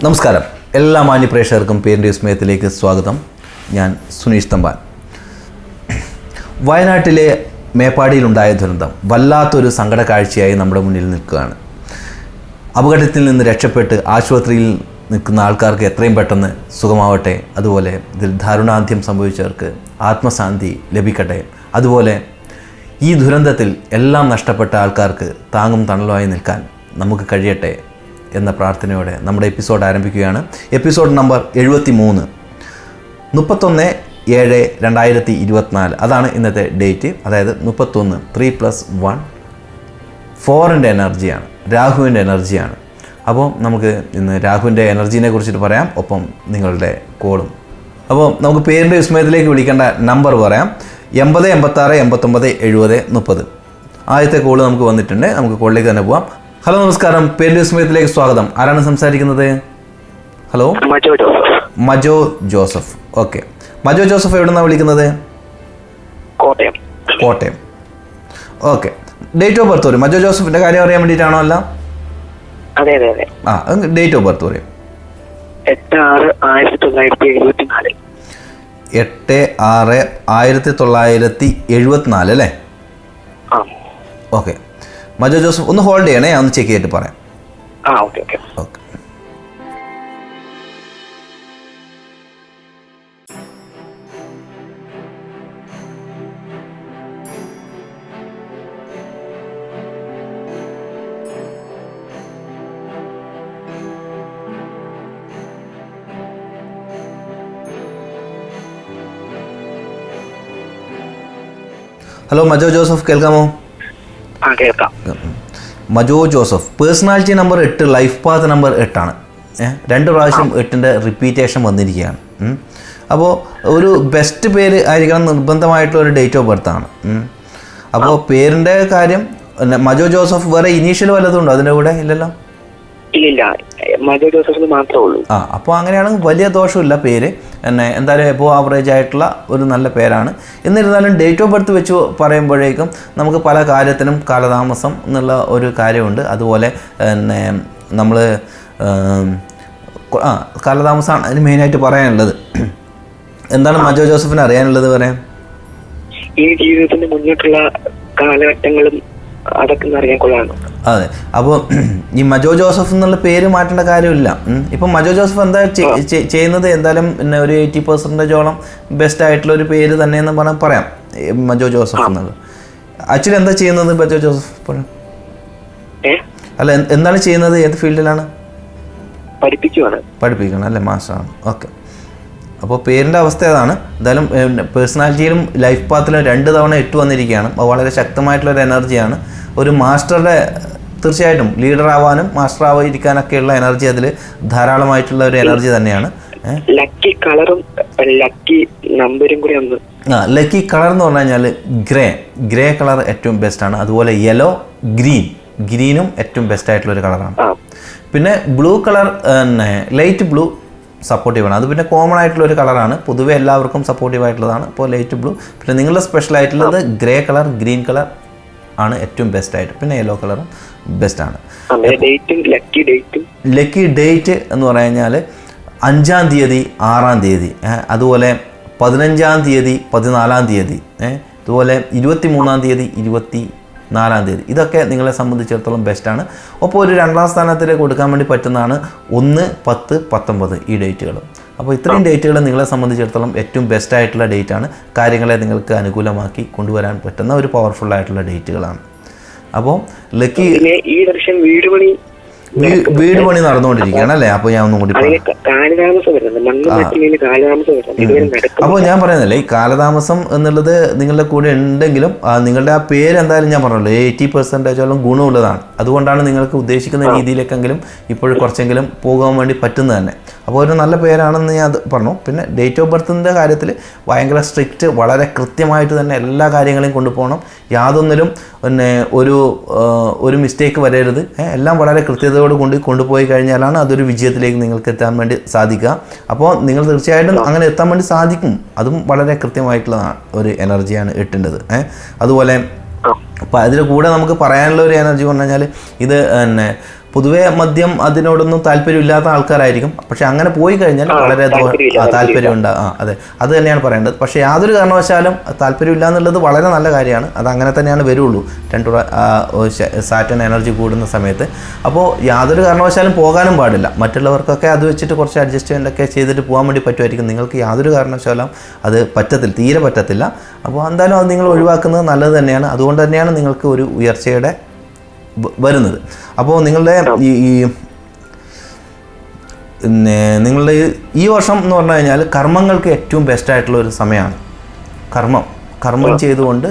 നമസ്കാരം, എല്ലാ മാന്യപ്രേക്ഷകർക്കും പേരിൻ്റെ വിസ്മയത്തിലേക്ക് സ്വാഗതം. ഞാൻ സുനീഷ് തമ്പാൻ. വയനാട്ടിലെ മേപ്പാടിയിലുണ്ടായ ദുരന്തം വല്ലാത്തൊരു സങ്കട കാഴ്ചയായി നമ്മുടെ മുന്നിൽ നിൽക്കുകയാണ്. അപകടത്തിൽ നിന്ന് രക്ഷപ്പെട്ട് ആശുപത്രിയിൽ നിൽക്കുന്ന ആൾക്കാർക്ക് എത്രയും പെട്ടെന്ന് സുഖമാവട്ടെ. അതുപോലെ ഇതിൽ ദാരുണാന്ത്യം സംഭവിച്ചവർക്ക് ആത്മശാന്തി ലഭിക്കട്ടെ. അതുപോലെ ഈ ദുരന്തത്തിൽ എല്ലാം നഷ്ടപ്പെട്ട ആൾക്കാർക്ക് താങ്ങും തണലുമായി നിൽക്കാൻ നമുക്ക് കഴിയട്ടെ എന്ന പ്രാർത്ഥനയോടെ നമ്മുടെ എപ്പിസോഡ് ആരംഭിക്കുകയാണ്. Episode number 73, 31/7/2024. അതാണ് ഇന്നത്തെ ഡേറ്റ്. അതായത് 31 3+1 4ൻ്റെ എനർജിയാണ്, രാഹുവിൻ്റെ എനർജിയാണ്. അപ്പോൾ നമുക്ക് ഇന്ന് രാഹുവിൻ്റെ എനർജീനെ കുറിച്ചിട്ട് പറയാം, ഒപ്പം നിങ്ങളുടെ കോളും. അപ്പോൾ നമുക്ക് പേരിൻ്റെ വിസ്മയത്തിലേക്ക് വിളിക്കേണ്ട നമ്പർ പറയാം: 80 86 89 70 30. ആദ്യത്തെ കോള് നമുക്ക് വന്നിട്ടുണ്ട്. നമുക്ക് കോളിലേക്ക് തന്നെ പോവാം. ഹലോ, നമസ്കാരം. പേരിൻ്റെ വിസ്മയത്തിലേക്ക് സ്വാഗതം. ആരാണ് സംസാരിക്കുന്നത്? Hello, Majo Joseph. Okay, Majo Joseph എവിടെ നിന്നാണ് വിളിക്കുന്നത്? Kottayam. Okay, date of birth പറയും. മജോ ജോസഫിൻ്റെ കാര്യം അറിയാൻ വേണ്ടിയിട്ടാണോ? അല്ല, ആ, ഡേറ്റ് ഓഫ് ബർത്ത് പറയും. 8/6/1974 അല്ലേ? ഓക്കെ, മജോ ജോസഫ് ഒന്ന് ഹോൾഡ് ചെയ്യണേ, ഞാൻ ഒന്ന് ചെക്ക് ചെയ്തിട്ട് പറയാം. ഓക്കെ. ഹലോ മജോ ജോസഫ്, കേൾക്കാമോ? കേൾക്കാം. Majo Joseph, personality number 8, life path number 8 ആണ്. 2 പ്രാവശ്യം 8ൻ്റെ റിപ്പീറ്റേഷൻ വന്നിരിക്കുകയാണ്. അപ്പോൾ ഒരു ബെസ്റ്റ് പേര് ആയിരിക്കണം നിർബന്ധമായിട്ടുള്ള ഒരു ഡേറ്റ് ഓഫ് ബർത്ത് ആണ്. അപ്പോൾ പേരിൻ്റെ കാര്യം മജോ ജോസഫ്, വേറെ ഇനീഷ്യൽ വല്ലതും ഉണ്ടോ അതിൻ്റെ കൂടെ? ഇല്ലല്ലോ. ഇല്ല, മജോ ജോസഫ് മാത്രമേ ഉള്ളൂ. അപ്പോൾ അങ്ങനെയാണെങ്കിൽ വലിയ ദോഷമില്ല. പേര് എന്തായാലും എബോ ആവറേജ് ആയിട്ടുള്ള ഒരു നല്ല പേരാണ്. എന്നിരുന്നാലും ഡേറ്റ് ഓഫ് ബർത്ത് വെച്ച് പറയുമ്പോഴേക്കും നമുക്ക് പല കാര്യത്തിനും കാലതാമസം എന്നുള്ള ഒരു കാര്യമുണ്ട്. അതുപോലെ നമ്മൾ കാലതാമസമാണ് അതിന് മെയിനായിട്ട് പറയാനുള്ളത്. എന്താണ് മജോ ജോസഫിന് അറിയാനുള്ളത് പറയാം? ഈ ജീവിതത്തിന്റെ മുന്നോട്ടുള്ള കാലഘട്ടങ്ങളും അതൊക്കെ അറിയാൻ കൊള്ളാണ്. അതെ, അപ്പോൾ ഈ മജോ ജോസഫ് എന്നുള്ള പേര് മാറ്റേണ്ട കാര്യമില്ല. ഇപ്പം മജോ ജോസഫ് എന്താ ചെയ്യുന്നത്? എന്തായാലും പിന്നെ ഒരു 80% ബെസ്റ്റ് ആയിട്ടുള്ള ഒരു പേര് തന്നെയെന്ന് പറയാം മജോ ജോസഫ് എന്നുള്ളത്. ആക്ച്വലി എന്താ ചെയ്യുന്നത് മജോ ജോസഫ്? അല്ല, എന്താണ് ചെയ്യുന്നത്? ഏത് ഫീൽഡിലാണ്? പഠിപ്പിക്കണം അല്ലേ? മാസ്റ്ററാണ്. ഓക്കെ, അപ്പോൾ പേരിൻ്റെ അവസ്ഥ അതാണ്. എന്തായാലും പേഴ്സണാലിറ്റിയിലും ലൈഫ് പാത്തിലും 2 തവണ 8 വന്നിരിക്കുകയാണ്. അത് വളരെ ശക്തമായിട്ടുള്ളൊരു എനർജിയാണ്. ഒരു മാസ്റ്ററുടെ തീർച്ചയായിട്ടും ലീഡർ ആവാനും മാസ്റ്റർ ആവാതിരിക്കാനൊക്കെയുള്ള എനർജി അതിൽ ധാരാളമായിട്ടുള്ള ഒരു എനർജി തന്നെയാണ്. ലക്കി കളറും ലക്കി നമ്പറും കൂടി ഒന്ന്. ലക്കി കളർ എന്ന് പറഞ്ഞു കഴിഞ്ഞാൽ ഗ്രേ കളർ ഏറ്റവും ബെസ്റ്റാണ്. അതുപോലെ യെല്ലോ, ഗ്രീനും ഏറ്റവും ബെസ്റ്റ് ആയിട്ടുള്ളൊരു കളറാണ്. പിന്നെ ബ്ലൂ കളർ, ലൈറ്റ് ബ്ലൂ സപ്പോർട്ടീവാണ്. അത് പിന്നെ കോമൺ ആയിട്ടുള്ള ഒരു കളറാണ്, പൊതുവെ എല്ലാവർക്കും സപ്പോർട്ടീവ് ആയിട്ടുള്ളതാണ്. അപ്പോൾ ലൈറ്റ് ബ്ലൂ. പിന്നെ നിങ്ങളുടെ സ്പെഷ്യൽ ആയിട്ടുള്ളത് ഗ്രേ കളർ, ഗ്രീൻ കളർ ആണ് ഏറ്റവും ബെസ്റ്റ് ആയിട്ട്. പിന്നെ യെല്ലോ കളറും ബെസ്റ്റാണ്. ലക്കി ഡേറ്റ് എന്ന് പറഞ്ഞു കഴിഞ്ഞാൽ 5-ാം തീയതി, 6-ാം തീയതി, അതുപോലെ 15-ാം തീയതി, 14-ാം തീയതി, അതുപോലെ 23-ാം തീയതി, 24-ാം തീയതി. ഇതൊക്കെ നിങ്ങളെ സംബന്ധിച്ചിടത്തോളം ബെസ്റ്റാണ്. ഒപ്പം ഒരു 2ാം സ്ഥാനത്തിലേക്ക് കൊടുക്കാൻ വേണ്ടി പറ്റുന്നതാണ് 1, 10, 19 ഈ ഡേറ്റുകൾ. അപ്പോൾ ഇത്രയും ഡേറ്റുകൾ നിങ്ങളെ സംബന്ധിച്ചിടത്തോളം ഏറ്റവും ബെസ്റ്റ് ആയിട്ടുള്ള ഡേറ്റാണ്. കാര്യങ്ങളെ നിങ്ങൾക്ക് അനുകൂലമാക്കി കൊണ്ടുവരാൻ പറ്റുന്ന ഒരു പവർഫുൾ ആയിട്ടുള്ള ഡേറ്റുകളാണ്. അപ്പോൾ ലക്കി ഈ വർഷം വീട് പണി നടന്നുകൊണ്ടിരിക്കുകയാണ് അല്ലേ? അപ്പോൾ ഞാൻ ഒന്നും കൂടി അപ്പോൾ ഞാൻ പറയുന്നില്ല, ഈ കാലതാമസം എന്നുള്ളത് നിങ്ങളുടെ കൂടെ ഉണ്ടെങ്കിലും നിങ്ങളുടെ ആ പേര് എന്തായാലും ഞാൻ പറഞ്ഞല്ലോ 80% ഗുണമുള്ളതാണ്. അതുകൊണ്ടാണ് നിങ്ങൾക്ക് ഉദ്ദേശിക്കുന്ന രീതിയിലേക്കെങ്കിലും ഇപ്പോഴും കുറച്ചെങ്കിലും പോകാൻ വേണ്ടി പറ്റുന്നത് തന്നെ. അപ്പോൾ ഒരു നല്ല പേരാണെന്ന് ഞാൻ പറഞ്ഞു. പിന്നെ ഡേറ്റ് ഓഫ് ബർത്തിൻ്റെ കാര്യത്തിൽ ഭയങ്കര സ്ട്രിക്റ്റ്, വളരെ കൃത്യമായിട്ട് തന്നെ എല്ലാ കാര്യങ്ങളെയും കൊണ്ടുപോകണം. യാതൊന്നിലും പിന്നെ ഒരു മിസ്റ്റേക്ക് വരരുത്. എല്ലാം വളരെ കൃത്യതയോട് കൊണ്ടുപോയി കഴിഞ്ഞാലാണ് അതൊരു വിജയത്തിലേക്ക് നിങ്ങൾക്ക് എത്താൻ വേണ്ടി സാധിക്കുക. അപ്പോൾ നിങ്ങൾ തീർച്ചയായിട്ടും അങ്ങനെ എത്താൻ വേണ്ടി സാധിക്കും. അതും വളരെ കൃത്യമായിട്ടുള്ള ഒരു എനർജിയാണ് 8ൻ്റെത്. അതുപോലെ അപ്പോൾ അതിൽ കൂടെ നമുക്ക് പറയാനുള്ള ഒരു എനർജി പറഞ്ഞു കഴിഞ്ഞാൽ ഇത് പൊതുവേ മദ്യം അതിനോടൊന്നും താല്പര്യമില്ലാത്ത ആൾക്കാരായിരിക്കും. പക്ഷെ അങ്ങനെ പോയി കഴിഞ്ഞാൽ വളരെ താല്പര്യം ഉണ്ടാകും. അതെ, അത് തന്നെയാണ് പറയേണ്ടത്. പക്ഷേ യാതൊരു കാരണവശാലും താല്പര്യമില്ല എന്നുള്ളത് വളരെ നല്ല കാര്യമാണ്. അത് അങ്ങനെ തന്നെയാണ് വരുള്ളൂ സാറ്റൻ എനർജി കൂടുന്ന സമയത്ത്. അപ്പോൾ യാതൊരു കാരണവശാലും പോകാനും പാടില്ല. മറ്റുള്ളവർക്കൊക്കെ അത് വെച്ചിട്ട് കുറച്ച് അഡ്ജസ്റ്റ്മെൻ്റ് ഒക്കെ ചെയ്തിട്ട് പോകാൻ വേണ്ടി പറ്റുമായിരിക്കും. നിങ്ങൾക്ക് യാതൊരു കാരണവശാലും അത് പറ്റത്തില്ല, തീരെ പറ്റത്തില്ല. അപ്പോൾ എന്തായാലും അത് നിങ്ങൾ ഒഴിവാക്കുന്നത് നല്ലത് തന്നെയാണ്. അതുകൊണ്ട് തന്നെയാണ് നിങ്ങൾക്ക് ഒരു ഉയർച്ചയുടെ വരുന്നത്. അപ്പോൾ നിങ്ങളുടെ നിങ്ങളുടെ ഈ വർഷം എന്ന് പറഞ്ഞു കഴിഞ്ഞാൽ കർമ്മങ്ങൾക്ക് ഏറ്റവും ബെസ്റ്റായിട്ടുള്ള ഒരു സമയമാണ്. കർമ്മം ചെയ്തുകൊണ്ട്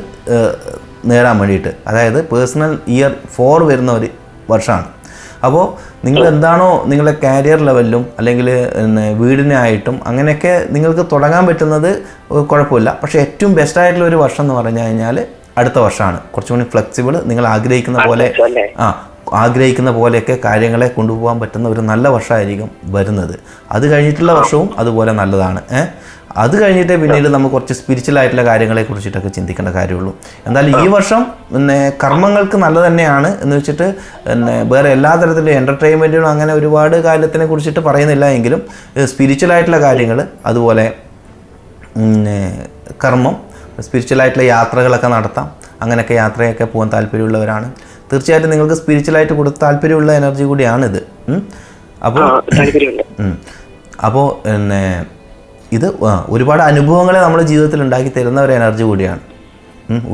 നേടാൻ വേണ്ടിയിട്ട്, അതായത് പേഴ്സണൽ ഇയർ 4 വരുന്ന ഒരു വർഷമാണ്. അപ്പോൾ നിങ്ങൾ എന്താണോ നിങ്ങളുടെ കാരിയർ ലെവലിലും അല്ലെങ്കിൽ വീടിനായിട്ടും അങ്ങനെയൊക്കെ നിങ്ങൾക്ക് തുടങ്ങാൻ പറ്റുന്നത് കുഴപ്പമില്ല. പക്ഷേ ഏറ്റവും ബെസ്റ്റായിട്ടുള്ള ഒരു വർഷം എന്ന് പറഞ്ഞു കഴിഞ്ഞാൽ അടുത്ത വർഷമാണ്. കുറച്ചുകൂടി ഫ്ലെക്സിബിൾ, നിങ്ങൾ ആഗ്രഹിക്കുന്ന പോലെയൊക്കെ കാര്യങ്ങളെ കൊണ്ടുപോകാൻ പറ്റുന്ന ഒരു നല്ല വർഷമായിരിക്കും വരുന്നത്. അത് കഴിഞ്ഞിട്ടുള്ള വർഷവും അതുപോലെ നല്ലതാണ്. അത് കഴിഞ്ഞിട്ട് പിന്നീട് നമുക്ക് കുറച്ച് സ്പിരിച്വൽ ആയിട്ടുള്ള കാര്യങ്ങളെ കുറിച്ചിട്ടൊക്കെ ചിന്തിക്കേണ്ട കാര്യമുള്ളൂ. എന്തായാലും ഈ വർഷം കർമ്മങ്ങൾക്ക് നല്ല തന്നെയാണ് എന്ന് വെച്ചിട്ട് വേറെ എല്ലാ തരത്തിലും എൻ്റർടൈൻമെൻറ്റിനും അങ്ങനെ ഒരുപാട് കാര്യത്തിനെ കുറിച്ചിട്ട് പറയുന്നില്ല എങ്കിലും സ്പിരിച്വൽ ആയിട്ടുള്ള കാര്യങ്ങൾ, അതുപോലെ കർമ്മം, സ്പിരിച്വലായിട്ടുള്ള യാത്രകളൊക്കെ നടത്താം. അങ്ങനെയൊക്കെ യാത്രയൊക്കെ പോകാൻ താല്പര്യമുള്ളവരാണ്. തീർച്ചയായിട്ടും നിങ്ങൾക്ക് സ്പിരിച്വലായിട്ട് കൊടുത്ത താല്പര്യമുള്ള എനർജി കൂടിയാണിത്. അപ്പോൾ ഇത് ഒരുപാട് അനുഭവങ്ങളെ നമ്മുടെ ജീവിതത്തിൽ ഉണ്ടാക്കി തരുന്ന ഒരു എനർജി കൂടിയാണ്.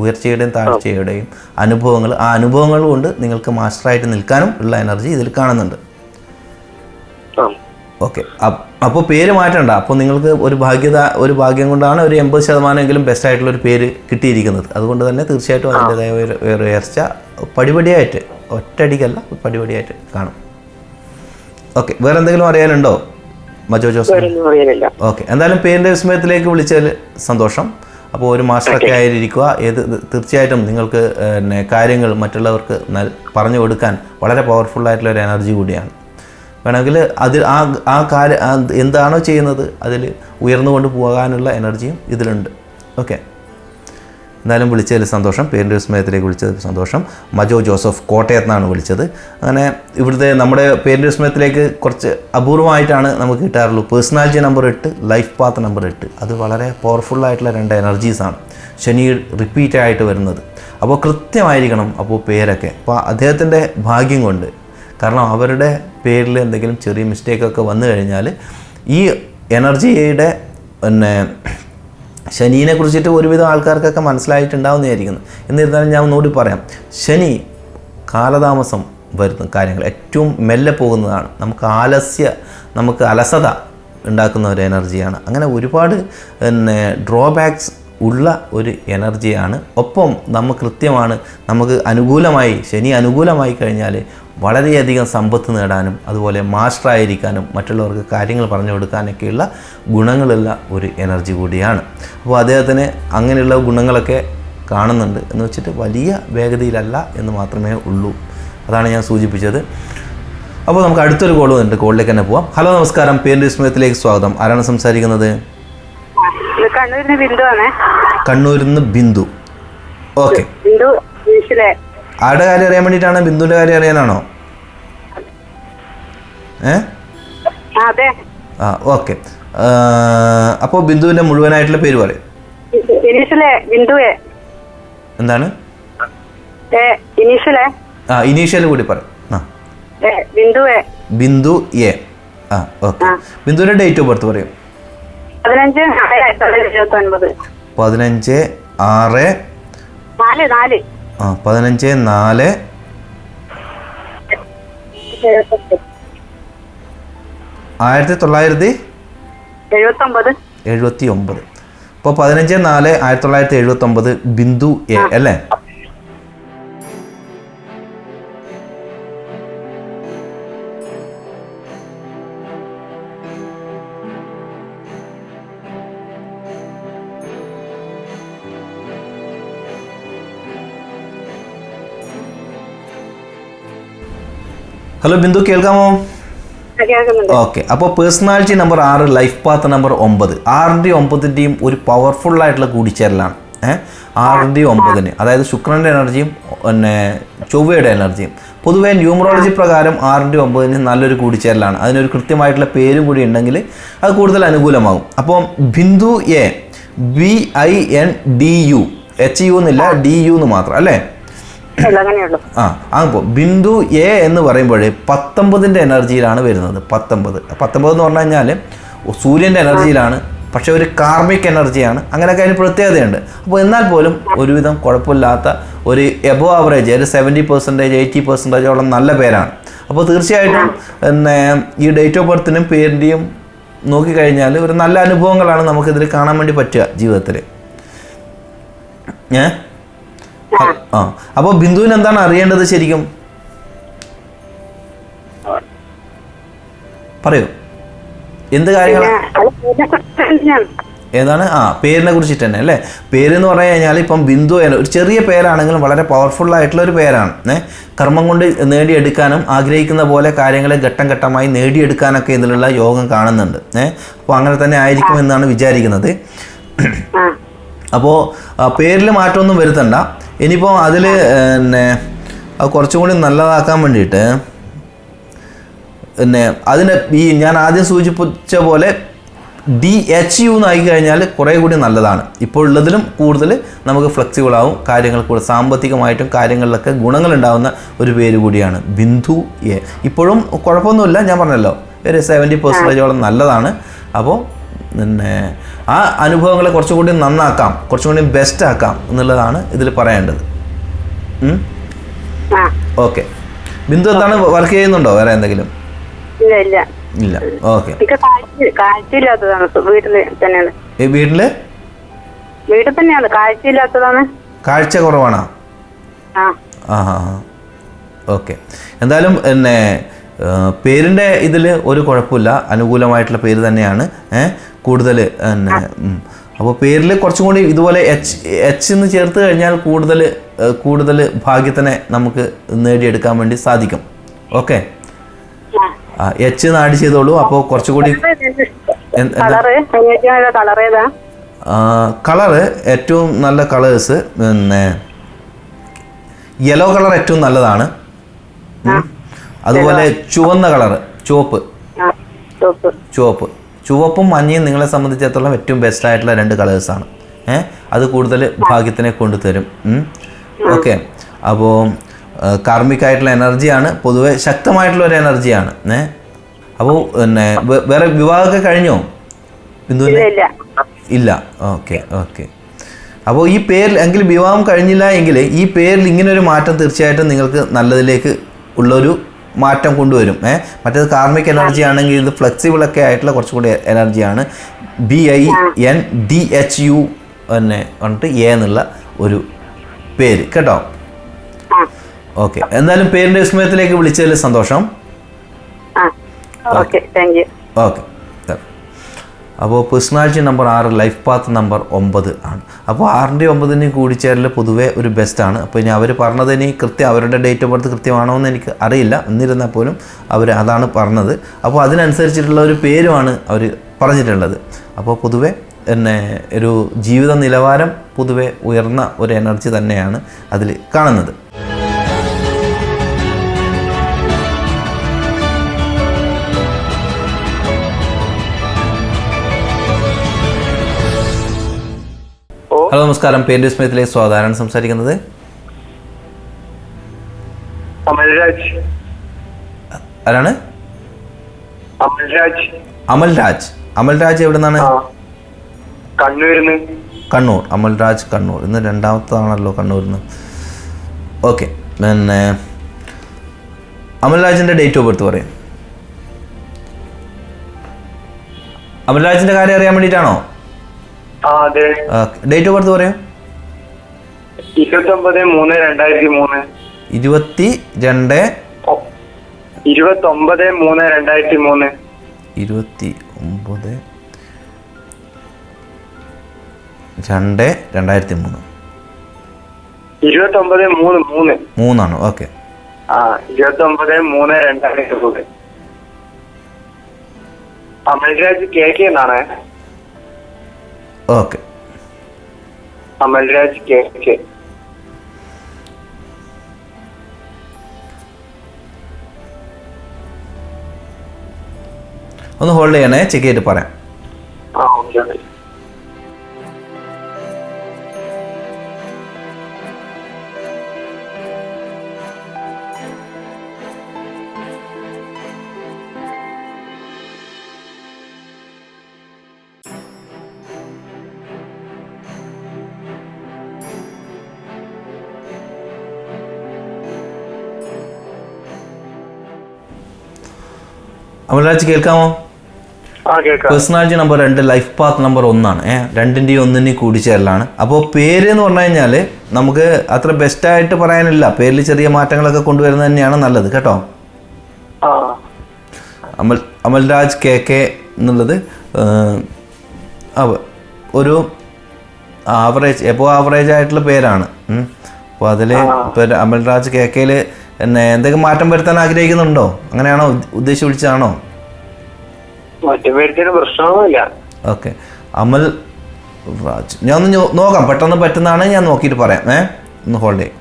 ഉയർച്ചയുടെയും താഴ്ചയുടെയും അനുഭവങ്ങൾ, ആ അനുഭവങ്ങൾ കൊണ്ട് നിങ്ങൾക്ക് മാസ്റ്ററായിട്ട് നിൽക്കാനും ഉള്ള എനർജി ഇതിൽ കാണുന്നുണ്ട്. ഓക്കെ, അപ്പോൾ പേര് മാറ്റണ്ട. അപ്പോൾ നിങ്ങൾക്ക് ഒരു ഭാഗ്യം കൊണ്ടാണ് ഒരു 80% ബെസ്റ്റായിട്ടുള്ളൊരു പേര് കിട്ടിയിരിക്കുന്നത്. അതുകൊണ്ട് തന്നെ തീർച്ചയായിട്ടും അതിൻ്റെതായ ഒരു ഉയർച്ച പടിപടിയായിട്ട്, ഒറ്റയടിക്കല്ല, പടിപടിയായിട്ട് കാണും. ഓക്കെ, വേറെ എന്തെങ്കിലും അറിയാനുണ്ടോ മജോ ജോസ്? ഓക്കെ, എന്തായാലും പേരിൻ്റെ വിസ്മയത്തിലേക്ക് വിളിച്ചതിൽ സന്തോഷം. അപ്പോൾ ഒരു മാസ്റ്ററൊക്കെ ആയിരിക്കുക. തീർച്ചയായിട്ടും നിങ്ങൾക്ക് കാര്യങ്ങൾ മറ്റുള്ളവർക്ക് പറഞ്ഞു കൊടുക്കാൻ വളരെ പവർഫുള്ളായിട്ടുള്ള ഒരു എനർജി കൂടിയാണ്. വേണമെങ്കിൽ അതിൽ ആ കാര്യം എന്താണോ ചെയ്യുന്നത് അതിൽ ഉയർന്നുകൊണ്ട് പോകാനുള്ള എനർജിയും ഇതിലുണ്ട്. ഓക്കെ, എന്തായാലും വിളിച്ചതിൽ സന്തോഷം. പേരിൻ്റെ വിസ്മയത്തിലേക്ക് വിളിച്ചതിൽ സന്തോഷം. മജോ ജോസഫ് കോട്ടയത്ത് നിന്നാണ് വിളിച്ചത്. അങ്ങനെ ഇവിടുത്തെ നമ്മുടെ പേരിൻ്റെ വിസ്മയത്തിലേക്ക് കുറച്ച് അപൂർവമായിട്ടാണ് നമുക്ക് കിട്ടാറുള്ളൂ. Personality number 8, life path number 8. അത് വളരെ പവർഫുള്ളായിട്ടുള്ള 2 എനർജീസാണ് ശനി റിപ്പീറ്റായിട്ട് വരുന്നത്. അപ്പോൾ കൃത്യമായിരിക്കണം അപ്പോൾ പേരൊക്കെ. അപ്പോൾ അദ്ദേഹത്തിൻ്റെ ഭാഗ്യം കൊണ്ട്, കാരണം അവരുടെ പേരിൽ എന്തെങ്കിലും ചെറിയ മിസ്റ്റേക്കൊക്കെ വന്നു കഴിഞ്ഞാൽ ഈ എനർജിയുടെ ശനീനെ കുറിച്ചിട്ട് ഒരുവിധം ആൾക്കാർക്കൊക്കെ മനസ്സിലായിട്ടുണ്ടാവുന്നതായിരിക്കുന്നു. എന്നിരുന്നാലും ഞാൻ ഒന്നുകൂടി പറയാം, ശനി കാലതാമസം വരുന്ന കാര്യങ്ങൾ ഏറ്റവും മെല്ലെ പോകുന്നതാണ്. നമുക്ക് അലസത ഉണ്ടാക്കുന്ന ഒരു എനർജിയാണ്. അങ്ങനെ ഒരുപാട് ഡ്രോബാക്സ് ഉള്ള ഒരു എനർജിയാണ്. ഒപ്പം കൃത്യമാണ്, നമുക്ക് ശനി അനുകൂലമായി കഴിഞ്ഞാൽ വളരെയധികം സമ്പത്ത് നേടാനും അതുപോലെ മാസ്റ്ററായിരിക്കാനും മറ്റുള്ളവർക്ക് കാര്യങ്ങൾ പറഞ്ഞു കൊടുക്കാനൊക്കെയുള്ള ഗുണങ്ങളുള്ള ഒരു എനർജി കൂടിയാണ്. അപ്പോൾ അദ്ദേഹത്തിന് അങ്ങനെയുള്ള ഗുണങ്ങളൊക്കെ കാണുന്നുണ്ട് എന്ന് വെച്ചിട്ട് വലിയ വേഗതയിലല്ല എന്ന് മാത്രമേ ഉള്ളൂ. അതാണ് ഞാൻ സൂചിപ്പിച്ചത്. അപ്പോൾ നമുക്ക് അടുത്തൊരു കോൾ വന്നിട്ട് കോളിലേക്ക് തന്നെ പോവാം. ഹലോ, നമസ്കാരം. പേരിൻ്റെ വിസ്മയത്തിലേക്ക് സ്വാഗതം. ആരാണ് സംസാരിക്കുന്നത്? കണ്ണൂരിൽ നിന്ന് ബിന്ദു. ഓക്കെ, ആരുടെ കാര്യം അറിയാൻ വേണ്ടിയിട്ടാണ്? ബിന്ദുവിൻ്റെ കാര്യം അറിയാനാണോ? ഓക്കെ, അപ്പോൾ ബിന്ദുവിൻ്റെ മുഴുവനായിട്ടുള്ള പേര് പറയും. എന്താണ്? ഇനീഷ്യൽ കൂടി പറയും. ബിന്ദു എ. ഓക്കെ, ബിന്ദുവിൻ്റെ ഡേറ്റ് ഓഫ് ബർത്ത് പറയും. 15/6/1929. 15/6 1979. അപ്പോൾ 15/4/1979 ബിന്ദു എ അല്ലേ? ഹലോ ബിന്ദു, കേൾക്കാമോ? ഓക്കെ, അപ്പോൾ personality number 6, life path number 9. 6ൻ്റെയും 9ൻ്റെയും ഒരു പവർഫുള്ളായിട്ടുള്ള കൂടിച്ചേരലാണ്. 6ൻ്റെയും 9ന്, അതായത് ശുക്രൻ്റെ എനർജിയും ചൊവ്വയുടെ എനർജിയും പൊതുവേ ന്യൂമറോളജി പ്രകാരം 6ൻ്റെ 9 നല്ലൊരു കൂടിച്ചേരലാണ്. അതിനൊരു കൃത്യമായിട്ടുള്ള പേരും കൂടി ഉണ്ടെങ്കിൽ അത് കൂടുതൽ അനുകൂലമാകും. അപ്പോൾ ബിന്ദു എ, BINDU, HU എന്നില്ല, DU എന്ന് മാത്രം അല്ലേ? അപ്പോൾ ബിന്ദു എ എന്ന് പറയുമ്പോൾ 19ൻ്റെ എനർജിയിലാണ് വരുന്നത്. 19 എന്ന് പറഞ്ഞു കഴിഞ്ഞാൽ സൂര്യൻ്റെ എനർജിയിലാണ്, പക്ഷെ ഒരു കാർമിക് എനർജിയാണ്. അങ്ങനെയൊക്കെ അതിന് പ്രത്യേകതയുണ്ട്. അപ്പോൾ എന്നാൽ പോലും ഒരുവിധം കുഴപ്പമില്ലാത്ത ഒരു എബോ ആവറേജ്, ഒരു 70%, 80% നല്ല പേരാണ്. അപ്പോൾ തീർച്ചയായിട്ടും പിന്നെ ഈ ഡേറ്റ് ഓഫ് ബർത്തിനും പേരിൻ്റെയും നോക്കിക്കഴിഞ്ഞാൽ ഒരു നല്ല അനുഭവങ്ങളാണ് നമുക്കിതിൽ കാണാൻ വേണ്ടി പറ്റുക ജീവിതത്തിൽ. അപ്പോൾ ബിന്ദുവിന് എന്താണ് അറിയേണ്ടത് ശരിക്കും? പറയൂ, എന്ത് കാര്യങ്ങളാണ്? ഏതാണ്? പേരിനെ കുറിച്ചിട്ട് തന്നെ അല്ലേ? പേരെന്ന് പറഞ്ഞു കഴിഞ്ഞാൽ ഇപ്പം ബിന്ദു ഒരു ചെറിയ പേരാണെങ്കിലും വളരെ പവർഫുൾ ആയിട്ടുള്ള ഒരു പേരാണ്. കർമ്മം കൊണ്ട് നേടിയെടുക്കാനും ആഗ്രഹിക്കുന്ന പോലെ കാര്യങ്ങളെ ഘട്ടം ഘട്ടമായി നേടിയെടുക്കാനൊക്കെ ഇതിലുള്ള യോഗം കാണുന്നുണ്ട്. അപ്പോൾ അങ്ങനെ തന്നെ ആയിരിക്കും എന്നാണ് വിചാരിക്കുന്നത്. അപ്പോൾ പേരിൽ മാറ്റമൊന്നും വരുത്തണ്ട. ഇനിയിപ്പോൾ അതിൽ പിന്നെ കുറച്ചും കൂടി നല്ലതാക്കാൻ വേണ്ടിയിട്ട് പിന്നെ അതിന് ഈ ഞാൻ ആദ്യം സൂചിപ്പിച്ച പോലെ DHU എന്നായി കഴിഞ്ഞാൽ കുറേ കൂടി നല്ലതാണ്. ഇപ്പോൾ ഉള്ളതിലും കൂടുതൽ നമുക്ക് ഫ്ലെക്സിബിൾ ആവും, കാര്യങ്ങൾ കൂടുതൽ സാമ്പത്തികമായിട്ടും കാര്യങ്ങളിലൊക്കെ ഗുണങ്ങളുണ്ടാകുന്ന ഒരു പേര് കൂടിയാണ് ബിന്ദു എ. ഇപ്പോഴും കുഴപ്പമൊന്നുമില്ല, ഞാൻ പറഞ്ഞല്ലോ ഒരു 70% നല്ലതാണ്. അപ്പോൾ പിന്നെ ആ അനുഭവങ്ങളെ കുറച്ചുകൂടി നന്നാക്കാം, കുറച്ചുകൂടി ബെസ്റ്റ് ആക്കാം എന്നുള്ളതാണ് ഇതിൽ പറയേണ്ടത്. ഓക്കെ. ബിന്ദു എന്താണ് വർക്ക് ചെയ്യുന്നുണ്ടോ വേറെ എന്തെങ്കിലും? ഇല്ല. ഓക്കെ. വീട്ടിൽ തന്നെയാണ് കാഴ്ച കുറവാണോ? ഓക്കെ. എന്തായാലും പിന്നെ പേരിൻ്റെ ഇതിൽ ഒരു കുഴപ്പമില്ല, അനുകൂലമായിട്ടുള്ള പേര് തന്നെയാണ് കൂടുതൽ പിന്നെ. അപ്പോൾ പേരിൽ കുറച്ചും കൂടി ഇതുപോലെ H എന്ന് ചേർത്ത് കഴിഞ്ഞാൽ കൂടുതൽ ഭാഗ്യത്തിനെ നമുക്ക് നേടിയെടുക്കാൻ വേണ്ടി സാധിക്കും. ഓക്കെ. H ആഡ് ചെയ്തോളൂ. അപ്പോൾ കുറച്ചുകൂടി കളറ് ഏറ്റവും നല്ല കളേഴ്സ് പിന്നെ യെല്ലോ കളർ ഏറ്റവും നല്ലതാണ്. അതുപോലെ ചുവന്ന കളറ്, ചുവപ്പും മഞ്ഞയും നിങ്ങളെ സംബന്ധിച്ചിടത്തോളം ഏറ്റവും ബെസ്റ്റ് ആയിട്ടുള്ള 2 കളേഴ്സാണ്. അത് കൂടുതൽ ഭാഗ്യത്തിനെ കൊണ്ടുതരും. ഓക്കെ. അപ്പോൾ കാർമികമായിട്ടുള്ള എനർജിയാണ്, പൊതുവെ ശക്തമായിട്ടുള്ള ഒരു എനർജിയാണ്. അപ്പോൾ പിന്നെ വേറെ വിവാഹമൊക്കെ കഴിഞ്ഞോ ബിന്ദുവിന്? ഇല്ല. ഓക്കെ. അപ്പോൾ ഈ പേരിൽ എങ്കിൽ വിവാഹം കഴിഞ്ഞില്ല എങ്കിൽ ഈ പേരിൽ ഇങ്ങനൊരു മാറ്റം തീർച്ചയായിട്ടും നിങ്ങൾക്ക് നല്ലതിലേക്ക് ഉള്ളൊരു മാറ്റം കൊണ്ടുവരും. മറ്റേത് കാർമിക് എനർജി ആണെങ്കിൽ ഇത് ഫ്ലെക്സിബിളൊക്കെ ആയിട്ടുള്ള കുറച്ചുകൂടി എനർജിയാണ്. BINDHU തന്നെ പറഞ്ഞിട്ട് എ എന്നുള്ള ഒരു പേര് കേട്ടോ. ഓക്കെ. എന്തായാലും പേരിൻ്റെ വിസ്മയത്തിലേക്ക് വിളിച്ചതിൽ സന്തോഷം. ഓക്കെ. അപ്പോൾ personality number 6, life path number 9 ആണ്. അപ്പോൾ 6ൻ്റെ 9 കൂടിച്ചേരൽ പൊതുവേ ഒരു ബെസ്റ്റാണ്. അപ്പോൾ ഇനി അവർ പറഞ്ഞത് ഇനി അവരുടെ ഡേറ്റ് ഓഫ് ബർത്ത് കൃത്യമാണോ എന്ന് എനിക്ക് അറിയില്ല, എന്നിരുന്നാൽ പോലും അവർ അതാണ് പറഞ്ഞത്. അപ്പോൾ അതിനനുസരിച്ചിട്ടുള്ള ഒരു പേരുമാണ് അവർ പറഞ്ഞിട്ടുള്ളത്. അപ്പോൾ പൊതുവെ പിന്നെ ഒരു ജീവിത നിലവാരം പൊതുവെ ഉയർന്ന ഒരു എനർജി തന്നെയാണ് അതിൽ കാണുന്നത്. ഹലോ, നമസ്കാരം. പേരിൻ്റെ വിസ്മയത്തിലേക്ക് സ്വാഗതം. ആരാണ് സംസാരിക്കുന്നത്? ആരാണ്? അമൽരാജ് എവിടെ നിന്നാണ്? കണ്ണൂർ. അമൽരാജ് കണ്ണൂർ. ഇന്ന് 2ാമത്തതാണല്ലോ കണ്ണൂരിൽ നിന്ന്. ഓക്കെ. പിന്നെ അമൽരാജിൻ്റെ ഡേറ്റ് ഓഫ് ബർത്ത് പറയും. അമൽരാജിൻ്റെ കാര്യം അറിയാൻ വേണ്ടിയിട്ടാണോ? ഡേറ്റ് ഓഫ് ബർത്ത് പറയും. 29/3/2003. 29/3/2003. 29/3/2003. 29/3/2003 ഓക്കെ. 29/3/2003. അമൽരാജ് KK എന്നാണ്. ഓക്കെ. അമൽരാജ് KK. ഒന്ന് ഹോൾഡ് ചെയ്യണേ, ചെക്ക് ചെയ്തിട്ട് പറയാം. Okay okay. അമൽരാജ് കേൾക്കാമോ? Personality number 2, life path number 1 ആണ്. 2ൻ്റെയും 1ൻ്റെയും കൂടിച്ചേരലാണ്. അപ്പോൾ പേര് എന്ന് പറഞ്ഞു കഴിഞ്ഞാൽ നമുക്ക് അത്ര ബെസ്റ്റായിട്ട് പറയാനില്ല. പേരിൽ ചെറിയ മാറ്റങ്ങളൊക്കെ കൊണ്ടുവരുന്നത് തന്നെയാണ് നല്ലത് കേട്ടോ. അമൽരാജ് KK എന്നുള്ളത് ഒരു ആവറേജ് ആയിട്ടുള്ള പേരാണ്. അപ്പോൾ അതിൽ ഇപ്പോൾ അമൽരാജ് KKയിൽ എന്തെങ്കിലും മാറ്റം വരുത്താൻ ആഗ്രഹിക്കുന്നുണ്ടോ? അങ്ങനെയാണോ ഉദ്ദേശിച്ച് വിളിച്ചതാണോ? ഓക്കെ, അമൽ രാജ് ഞാൻ ഒന്ന് നോക്കാം, പെട്ടെന്ന് പറ്റുന്നതാണ് ഞാൻ നോക്കിയിട്ട് പറയാം. ഒന്ന് ഹോൾഡ് ചെയ്യും.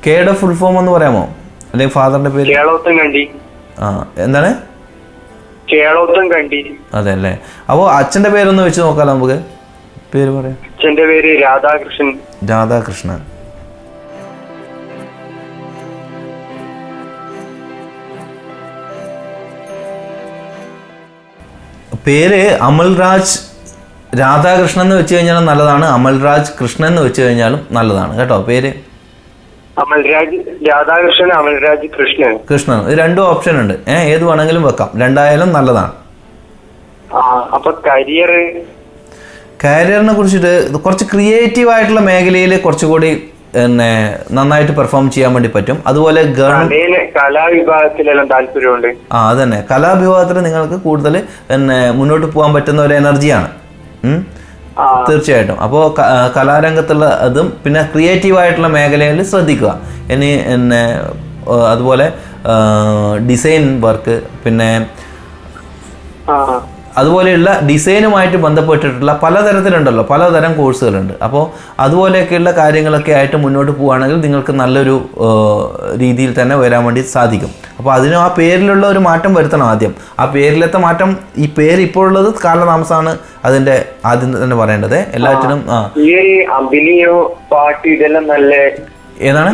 കെയുടെ ഫുൾ ഫോം ഒന്ന് പറയാമോ? അല്ലെങ്കിൽ ഫാദറിന്റെ പേര്? എന്താണ്? അതെ അല്ലേ. അപ്പോൾ അച്ഛന്റെ പേരൊന്ന് വെച്ച് നോക്കാലോ നമുക്ക്. പേര് പറയാം. അച്ഛന്റെ പേര് രാധാകൃഷ്ണൻ. രാധാകൃഷ്ണൻ. പേര് അമൽരാജ് രാധാകൃഷ്ണൻ എന്ന് വെച്ച് കഴിഞ്ഞാലും നല്ലതാണ്, അമൽരാജ് കൃഷ്ണൻ എന്ന് വെച്ച് കഴിഞ്ഞാലും നല്ലതാണ് കേട്ടോ. പേര് അമൽരാജ് രാധാകൃഷ്ണൻ, അമൽരാജ് കൃഷ്ണൻ. കൃഷ്ണൻ, ഇത് 2 ഓപ്ഷൻ ഉണ്ട്. ഏത് വേണമെങ്കിലും വെക്കാം, 2 ആയാലും നല്ലതാണ്. അപ്പൊ കരിയറിനെ കുറിച്ചിട്ട് കുറച്ച് ക്രിയേറ്റീവ് ആയിട്ടുള്ള മേഖലയിൽ കുറച്ചുകൂടി നന്നായിട്ട് പെർഫോം ചെയ്യാൻ വേണ്ടി പറ്റും. അതുപോലെ കലാവിഭാഗത്തിലെല്ലാം താല്പര്യമുണ്ട്. അതന്നെ, കലാവിഭാഗത്തിൽ നിങ്ങൾക്ക് കൂടുതൽ മുന്നോട്ട് പോകാൻ പറ്റുന്ന ഒരു എനർജിയാണ് തീർച്ചയായിട്ടും. അപ്പോൾ കലാരംഗത്തുള്ള അതും പിന്നെ ക്രിയേറ്റീവായിട്ടുള്ള മേഖലയിൽ ശ്രദ്ധിക്കുക. ഇനി അതുപോലെ ഡിസൈൻ വർക്ക്, പിന്നെ അതുപോലെയുള്ള ഡിസൈനുമായിട്ട് ബന്ധപ്പെട്ടിട്ടുള്ള പലതരത്തിലുണ്ടല്ലോ, പലതരം കോഴ്സുകളുണ്ട്. അപ്പോൾ അതുപോലെയൊക്കെയുള്ള കാര്യങ്ങളൊക്കെ ആയിട്ട് മുന്നോട്ട് പോവുകയാണെങ്കിൽ നിങ്ങൾക്ക് നല്ലൊരു രീതിയിൽ തന്നെ വരാൻ വേണ്ടി സാധിക്കും. അപ്പോൾ അതിന് ആ പേരിലുള്ള ഒരു മാറ്റം വരുത്തണം ആദ്യം. ആ പേരിലത്തെ മാറ്റം, ഈ പേര് ഇപ്പോഴുള്ളത് കാലതാമസമാണ് അതിൻ്റെ ആദ്യം തന്നെ പറയേണ്ടത്. എല്ലാറ്റിനും അഭിനയോ പാട്ട് ഇതെല്ലാം നല്ല ഏതാണ്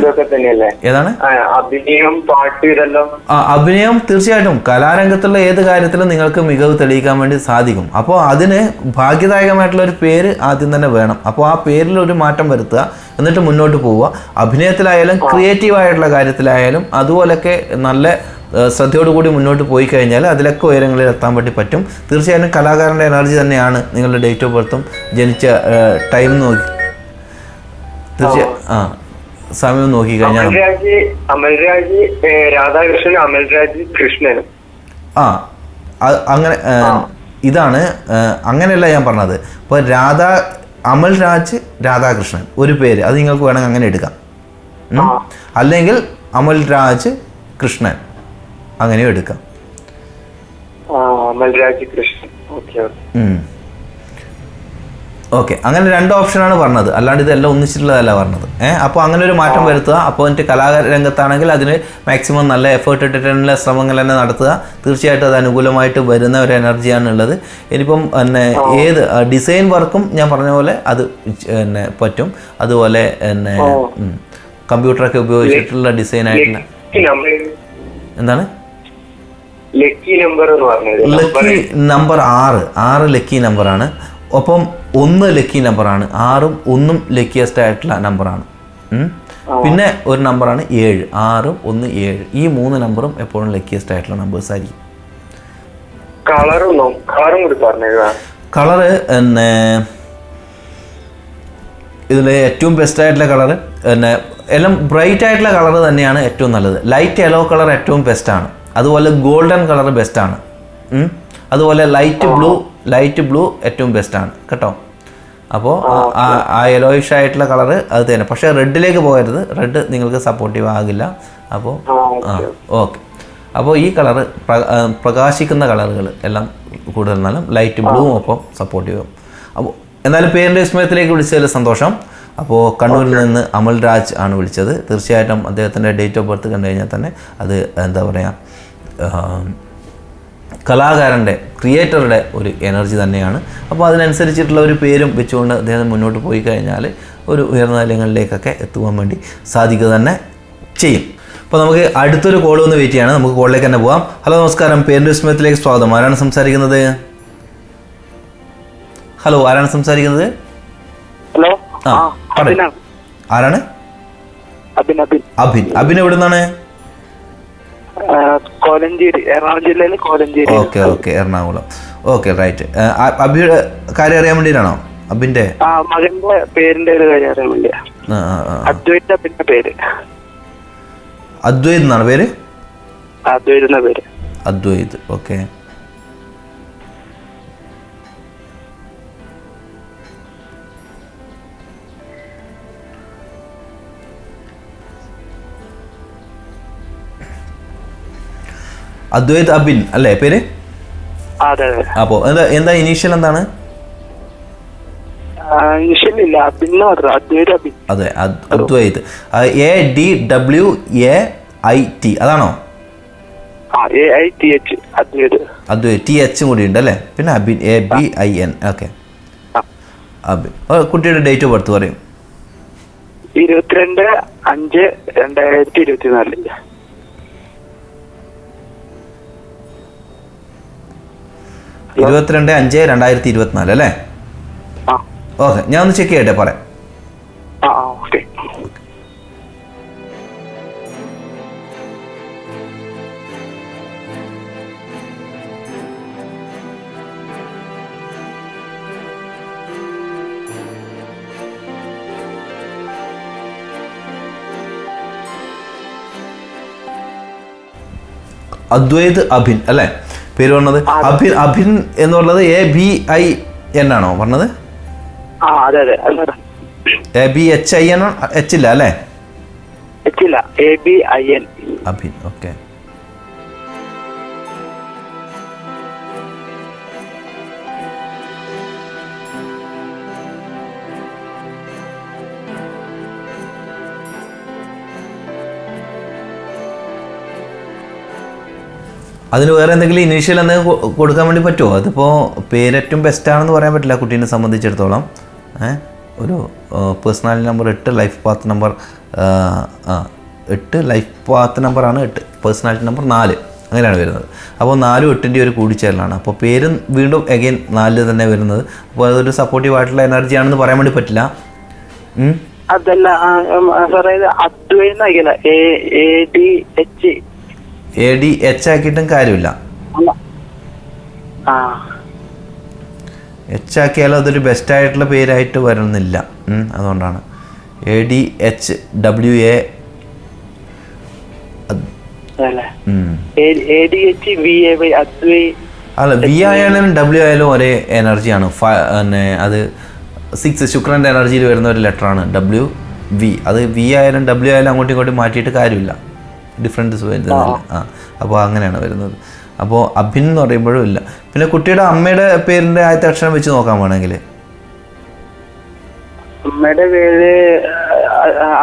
അഭിനയം പാട്ട് ഇതെല്ലാം? അഭിനയം തീർച്ചയായിട്ടും കലാരംഗത്തുള്ള ഏത് കാര്യത്തിലും നിങ്ങൾക്ക് മികവ് തെളിയിക്കാൻ വേണ്ടി സാധിക്കും. അപ്പോൾ അതിന് ഭാഗ്യദായകമായിട്ടുള്ള ഒരു പേര് ആദ്യം തന്നെ വേണം. അപ്പോൾ ആ പേരിൽ ഒരു മാറ്റം വരുത്തുക, എന്നിട്ട് മുന്നോട്ട് പോവുക. അഭിനയത്തിലായാലും ക്രിയേറ്റീവായിട്ടുള്ള കാര്യത്തിലായാലും അതുപോലൊക്കെ നല്ല ശ്രദ്ധയോടുകൂടി മുന്നോട്ട് പോയി കഴിഞ്ഞാൽ അതിലൊക്കെ ഉയരങ്ങളിൽ എത്താൻ വേണ്ടി പറ്റും. തീർച്ചയായും കലാകാരൻ്റെ എനർജി തന്നെയാണ് നിങ്ങളുടെ ഡേറ്റ് ഓഫ് ബർത്തും ജനിച്ച ടൈം നോക്കി സമയം നോക്കി കഴിഞ്ഞാൽ അമൽരാജ് രാധാകൃഷ്ണൻ, അമൽരാജ് കൃഷ്ണനും. അങ്ങനെ ഇതാണ്, അങ്ങനെയല്ല ഞാൻ പറഞ്ഞത്. ഇപ്പോൾ അമൽരാജ് രാധാകൃഷ്ണൻ ഒരു പേര്, അത് നിങ്ങൾക്ക് വേണമെങ്കിൽ അങ്ങനെ എടുക്കാം. അല്ലെങ്കിൽ അമൽരാജ് കൃഷ്ണൻ അങ്ങനെയും എടുക്കാം. അമൽരാജ് കൃഷ്ണൻ. ഓക്കെ, അങ്ങനെ 2 ഓപ്ഷനാണ് പറഞ്ഞത്, അല്ലാണ്ട് ഇതെല്ലാം ഒന്നിച്ചിട്ടുള്ളതല്ല പറഞ്ഞത്. അപ്പോൾ അങ്ങനെ ഒരു മാറ്റം വരുത്തുക. അപ്പോൾ എന്നിട്ട് കലാരംഗത്താണെങ്കിൽ അതിന് മാക്സിമം നല്ല എഫേർട്ട് ഇട്ടിട്ടുള്ള ശ്രമങ്ങൾ തന്നെ നടത്തുക. തീർച്ചയായിട്ടും അത് അനുകൂലമായിട്ട് വരുന്ന ഒരു എനർജിയാണ് ഉള്ളത്. ഇനിയിപ്പം ഏത് ഡിസൈൻ വർക്കും ഞാൻ പറഞ്ഞ പോലെ അത് പറ്റും. അതുപോലെ കമ്പ്യൂട്ടറൊക്കെ ഉപയോഗിച്ചിട്ടുള്ള ഡിസൈൻ ആയിട്ടുള്ള എന്താണ് ലക്കി നമ്പർ 6 ലക്കി നമ്പറാണ്. ഒപ്പം 1 ലക്കി നമ്പറാണ്. 6ഉം 1ഉം ലക്കിയസ്റ്റ് ആയിട്ടുള്ള നമ്പറാണ്. പിന്നെ ഒരു നമ്പറാണ് 7. 6ഉം 1 7. ഈ 3 നമ്പറും എപ്പോഴും ലക്കിയസ്റ്റ് ആയിട്ടുള്ള നമ്പേഴ്സ് ആയിരിക്കും. കളറ് ഇതിൽ ഏറ്റവും ബെസ്റ്റ് ആയിട്ടുള്ള കളറ് എല്ലാം ബ്രൈറ്റ് ആയിട്ടുള്ള കളർ തന്നെയാണ് ഏറ്റവും നല്ലത്. ലൈറ്റ് യെല്ലോ കളർ ഏറ്റവും ബെസ്റ്റാണ്. അതുപോലെ ഗോൾഡൻ കളർ ബെസ്റ്റാണ്. അതുപോലെ ലൈറ്റ് ബ്ലൂ ഏറ്റവും ബെസ്റ്റാണ് കേട്ടോ. അപ്പോൾ ആ യെലോയിഷ് ആയിട്ടുള്ള കളറ് അത് തന്നെ. പക്ഷേ റെഡിലേക്ക് പോകരുത്, റെഡ് നിങ്ങൾക്ക് സപ്പോർട്ടീവ് ആകില്ല. അപ്പോൾ ഓക്കെ. അപ്പോൾ ഈ കളറ് പ്രകാശിക്കുന്ന കളറുകൾ എല്ലാം കൂടുതൽ നാളും ലൈറ്റ് ബ്ലൂവും ഒപ്പം സപ്പോർട്ടീവ് ആകും. അപ്പോൾ എന്നാലും പേരിൻ്റെ വിസ്മയത്തിലേക്ക് വിളിച്ചതിൽ സന്തോഷം. അപ്പോൾ കണ്ണൂരിൽ നിന്ന് അമൽ രാജ് ആണ് വിളിച്ചത്. തീർച്ചയായിട്ടും അദ്ദേഹത്തിൻ്റെ ഡേറ്റ് ഓഫ് ബർത്ത് കണ്ടു കഴിഞ്ഞാൽ തന്നെ അത് എന്താ പറയുക, കലാകാരൻ്റെ ക്രിയേറ്ററുടെ ഒരു എനർജി തന്നെയാണ്. അപ്പോൾ അതിനനുസരിച്ചിട്ടുള്ള ഒരു പേരും വെച്ചുകൊണ്ട് അദ്ദേഹം മുന്നോട്ട് പോയി കഴിഞ്ഞാൽ ഒരു ഉയർന്ന നിലങ്ങളിലേക്കൊക്കെ എത്തുവാൻ വേണ്ടി സാധിക്കുക തന്നെ ചെയ്യും. അപ്പോൾ നമുക്ക് അടുത്തൊരു കോൾ ഒന്ന് വെയിറ്റ് ചെയ്യാണ്. നമുക്ക് കോളിലേക്ക് തന്നെ പോകാം. ഹലോ, നമസ്കാരം. പേരിൻ്റെ വിസ്മയത്തിലേക്ക് സ്വാഗതം. ആരാണ് സംസാരിക്കുന്നത്? ഹലോ, ആരാണ് സംസാരിക്കുന്നത്? ഹലോ, ആരാണ്? അഭിൻ. അഭിൻ എവിടെ നിന്നാണ്? കോലഞ്ചേരി, എറണാകുളം ജില്ലയിലെ Kolenchery. Okay, Ernakulam. Okay, right. അഭിയുടെ കാര്യം അറിയാൻ വേണ്ടിയിട്ടാണോ? അഭിന്റെ മകന്റെ പേരിന്റെ ഒരു കാര്യം അറിയാൻ വേണ്ടിയാ. അദ്വൈത് അഭിന്റെ പേര്. അദ്വൈത് എന്നാണ് പേര്? അദ്വൈത് എന്ന പേര്. അദ്വൈത്. ഓക്കെ. അദ്വൈത് അബിൻ അല്ലേ പേര്? അപ്പോൾ എന്താ ഇനീഷ്യൽ എന്താണ്? അതെ, അദ്വൈത്. ADWAIT അതാണോ? അദ്വൈത്. TH കൂടി ഉണ്ട് അല്ലേ? പിന്നെ അബിൻ, ABIN. ഓക്കെ, അബിൻ. കുട്ടിയുടെ ഡേറ്റ് ഓഫ് ബർത്ത് പറയും. 22/5/2024. 22/5/2024 അല്ലേ? ഓക്കെ, ഞാൻ ഒന്ന് ചെക്ക് ചെയ്യട്ടെ, പറയാം. അദ്വൈത് അഭിൻ അല്ലേ പേര് പറഞ്ഞത്? അഭിൻ എന്ന് പറഞ്ഞത് ABIN ആണോ പറഞ്ഞത്? ABHIN H ഇല്ല അല്ലേ? ABIN. അഭിൻ. ഓക്കെ. അതിന് വേറെ എന്തെങ്കിലും ഇനീഷ്യൽ എന്തെങ്കിലും കൊടുക്കാൻ വേണ്ടി പറ്റുമോ? അതിപ്പോൾ പേരേറ്റവും ബെസ്റ്റാണെന്ന് പറയാൻ പറ്റില്ല കുട്ടീനെ സംബന്ധിച്ചിടത്തോളം. ഒരു personality number 8, life path number 8, life path നമ്പറാണ് 8, പേഴ്സണാലിറ്റി നമ്പർ 4, അങ്ങനെയാണ് വരുന്നത്. അപ്പോൾ 4ഉം 8ൻ്റെ ഒരു കൂടിച്ചേരലാണ്. അപ്പോൾ പേരും വീണ്ടും അഗെയിൻ 4 തന്നെ വരുന്നത്. അപ്പോൾ അതൊരു സപ്പോർട്ടീവ് ആയിട്ടുള്ള എനർജി ആണെന്ന് പറയാൻ വേണ്ടി പറ്റില്ല. അതല്ല ADH ആക്കിയിട്ടും കാര്യമില്ല. H ആക്കിയാലും അതൊരു ബെസ്റ്റായിട്ടുള്ള പേരായിട്ട് വരുന്നില്ല. അതുകൊണ്ടാണ് ADHWA. അല്ല, V ആയാലും W ആയാലും ഒരേ എനർജിയാണ്. അത് 6 ശുക്രൻ്റെ എനർജിയിൽ വരുന്ന ഒരു ലെറ്ററാണ് WV. അത് V ആയാലും W ആയാലും അങ്ങോട്ടും ഇങ്ങോട്ടും മാറ്റിയിട്ട് കാര്യമില്ല, ഡിഫറൻസ് വരുന്നില്ല. അപ്പോൾ അങ്ങനെയാണ് വരുന്നത്. അപ്പോൾ അഭിൻ എന്ന് പറയുമ്പോഴും ഇല്ല. പിന്നെ കുട്ടിയുടെ അമ്മയുടെ പേരിൻ്റെ ആദ്യത്തെ അക്ഷരം വെച്ച് നോക്കാൻ വേണമെങ്കിൽ അമ്മയുടെ പേര്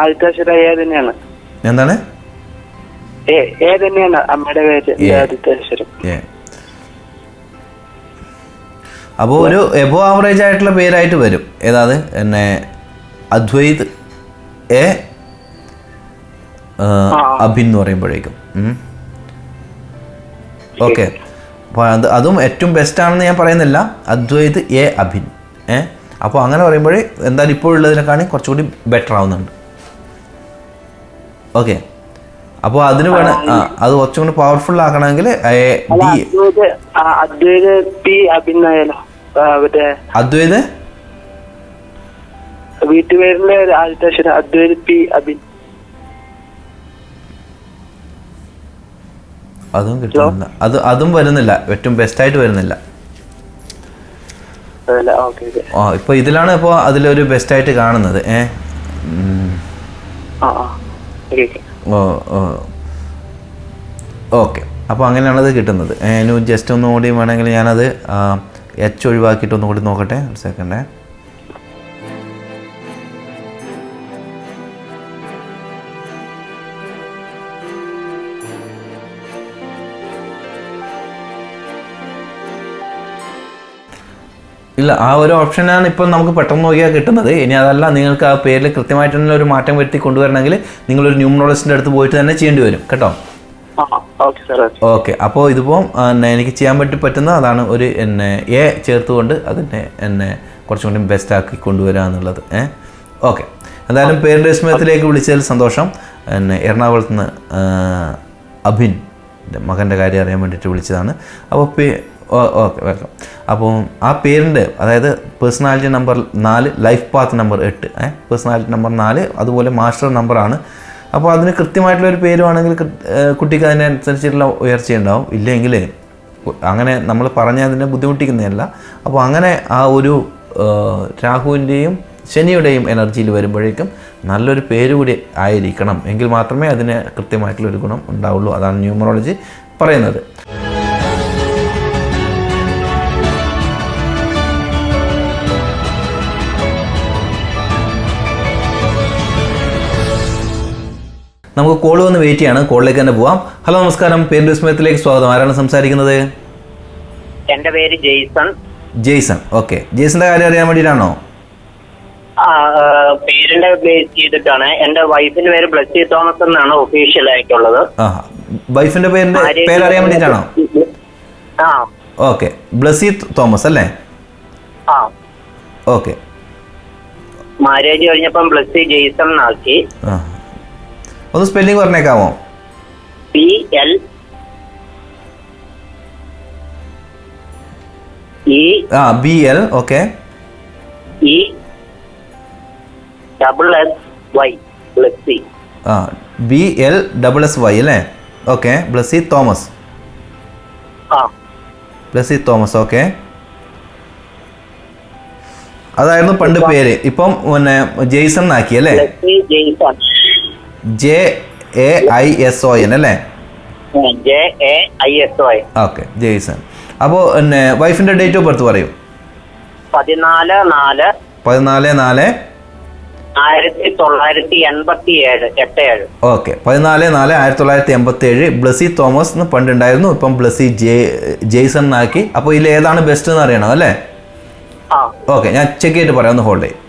ആദ്യത്തെ അക്ഷരം A തന്നെയാണ്. എന്താണ്? A തന്നെയാണ് അമ്മയുടെ പേര്, ആദ്യത്തെ അക്ഷരം. അപ്പോൾ ഒരു എബോ ആവറേജ് ആയിട്ടുള്ള പേരായിട്ട് വരും. ഏതാത് എന്നെ അദ്വൈത് അഭിൻ എന്ന് പറയുമ്പോഴേക്കും. ഓക്കെ, അപ്പോൾ അതും ഏറ്റവും ബെസ്റ്റാണെന്ന് ഞാൻ പറയുന്നില്ല. അദ്വൈത് അഭിൻ. അപ്പോൾ അങ്ങനെ പറയുമ്പോഴേ എന്തായാലും ഇപ്പോഴുള്ളതിനെക്കാളും കുറച്ചുകൂടി ബെറ്റർ ആവുന്നുണ്ട്. ഓക്കെ, അപ്പോൾ അതിന് വേണം അത് കുറച്ചും കൂടി പവർഫുൾ ആക്കണമെങ്കിൽ അദ്വൈത് വീട്ടുപേരിന്റെ ആദ്യത്തെ അക്ഷരം അദ്വൈത് P അഭിൻ. അതും കിട്ടുന്നില്ല. അതും വരുന്നില്ല, ഏറ്റവും ബെസ്റ്റായിട്ട് വരുന്നില്ല. ഇപ്പോൾ ഇതിലാണ് ഇപ്പോൾ അതിലൊരു ബെസ്റ്റായിട്ട് കാണുന്നത്. ഓക്കെ, അപ്പോൾ അങ്ങനെയാണത് കിട്ടുന്നത്. ഇനി ജസ്റ്റ് ഒന്നുകൂടി വേണമെങ്കിൽ ഞാനത് H ഒഴിവാക്കിയിട്ട് ഒന്നുകൂടി നോക്കട്ടെ. ഒരു സെക്കൻഡേ. ഇല്ല, ആ ഒരു ഓപ്ഷനാണ് ഇപ്പം നമുക്ക് പെട്ടെന്ന് നോക്കിയാൽ കിട്ടുന്നത്. ഇനി അതല്ല, നിങ്ങൾക്ക് ആ പേരിൽ കൃത്യമായിട്ട് തന്നെ ഒരു മാറ്റം വരുത്തി കൊണ്ടുവരണമെങ്കിൽ നിങ്ങളൊരു ന്യൂമറോളജിസ്റ്റിൻ്റെ അടുത്ത് പോയിട്ട് തന്നെ ചെയ്യേണ്ടി വരും കേട്ടോ. ഓക്കെ, അപ്പോൾ ഇതിപ്പോൾ എനിക്ക് ചെയ്യാൻ പറ്റുന്ന അതാണ് ഒരു എ ചേർത്തുകൊണ്ട് അതിനെ കുറച്ചും കൂടി ബെസ്റ്റ് ആക്കി കൊണ്ടുവരിക എന്നുള്ളത്. ഓക്കെ, എന്തായാലും പേരിൻ്റെ വിസ്മയത്തിലേക്ക് വിളിച്ചതിൽ സന്തോഷം. എറണാകുളത്ത് നിന്ന് അഭിൻ മകൻ്റെ കാര്യം അറിയാൻ വേണ്ടിയിട്ട് വിളിച്ചതാണ്. അപ്പോൾ ഓക്കെ, വെൽക്കം. അപ്പോൾ ആ പേരിൻ്റെ, അതായത് personality number 4, life path number 8, personality number 4, അതുപോലെ മാസ്റ്റർ നമ്പറാണ്. അപ്പോൾ അതിന് കൃത്യമായിട്ടുള്ളൊരു പേരുവാണെങ്കിൽ കുട്ടിക്ക് അതിനനുസരിച്ചുള്ള ഉയർച്ചയുണ്ടാവും. ഇല്ലെങ്കിൽ അങ്ങനെ നമ്മൾ പറഞ്ഞാൽ അതിനെ ബുദ്ധിമുട്ടിക്കുന്നതല്ല. അപ്പോൾ അങ്ങനെ ആ ഒരു രാഹുവിൻ്റെയും ശനിയുടെയും എനർജിയിൽ വരുമ്പോഴേക്കും നല്ലൊരു പേര് കൂടി ആയിരിക്കണം, എങ്കിൽ മാത്രമേ അതിന് കൃത്യമായിട്ടുള്ളൊരു ഗുണം ഉണ്ടാവുള്ളൂ. അതാണ് ന്യൂമറോളജി പറയുന്നത്. നമുക്ക് കോൾ വന്ന് വെയിറ്റ് ചെയ്യാണ്. കോളിലേക്ക് തന്നെ പോവാം. ഹലോ, നമസ്കാരം. പേരിൻ്റെ വിസ്മയത്തിലേക്ക് സ്വാഗതം. ആരാണ് സംസാരിക്കുന്നത്? എന്റെ പേര് ജെയ്സൺ. Jason, okay. ജെയ്സന്റെ കാര്യം അറിയാൻ വേണ്ടിയിട്ടാണോ? പേരിന്റെ ബേസ് ചെയ്തിട്ടാണ്. എന്റെ വൈഫിന്റെ പേര് ബ്ലസ്സി തോമസ് എന്നാണ് ഒഫീഷ്യൽ ആയിട്ടുള്ളത്. വൈഫിന്റെ പേരറിയാൻ വേണ്ടിയിട്ടാണോ? ഓക്കെ, ബ്ലസ്സി തോമസ് അല്ലേ? ഓക്കെ. മാരേജ് കഴിഞ്ഞപ്പം ബ്ലസ്സി ജെയ്സൺ ആക്കി. ഒന്ന് സ്പെല്ലിംഗ് പറഞ്ഞേക്കാമോ? BL BL, okay. ESSY, Blessy. BLSSY അല്ലേ? ഓക്കെ. ബ്ലസ്സി തോമസ്. ബ്ലസ്സി തോമസ്, ഓക്കെ. അതായിരുന്നു പണ്ട് പേര്. ഇപ്പം ജെയ്സൺ ആക്കി അല്ലേ? JAISON അല്ലേ? JAISON. ഓക്കെ, ജെയ്സൺ. അപ്പോൾ വൈഫിന്റെ ഡേറ്റ് ഓഫ് ബർത്ത് പറയൂ. 14/4/1987. ഓക്കെ, 14/4/1987. ബ്ലസ്സി തോമസ് എന്ന് പണ്ടുണ്ടായിരുന്നു, ഇപ്പം ബ്ലസ്സി ജെയ്സൺ ആക്കി. അപ്പോൾ ഇതിൽ ഏതാണ് ബെസ്റ്റ് എന്ന് അറിയണം അല്ലേ? ഓക്കെ, ഞാൻ ചെക്ക് ചെയ്തിട്ട് പറയാം. ഒന്ന് ഹോൾഡ് ചെയ്യും.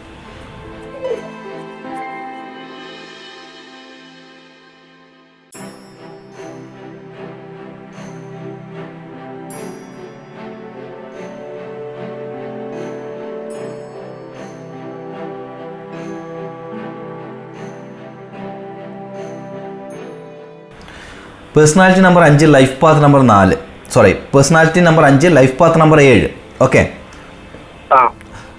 Personality number 5, life path number 4. Personality number 5, life path number 7. Okay.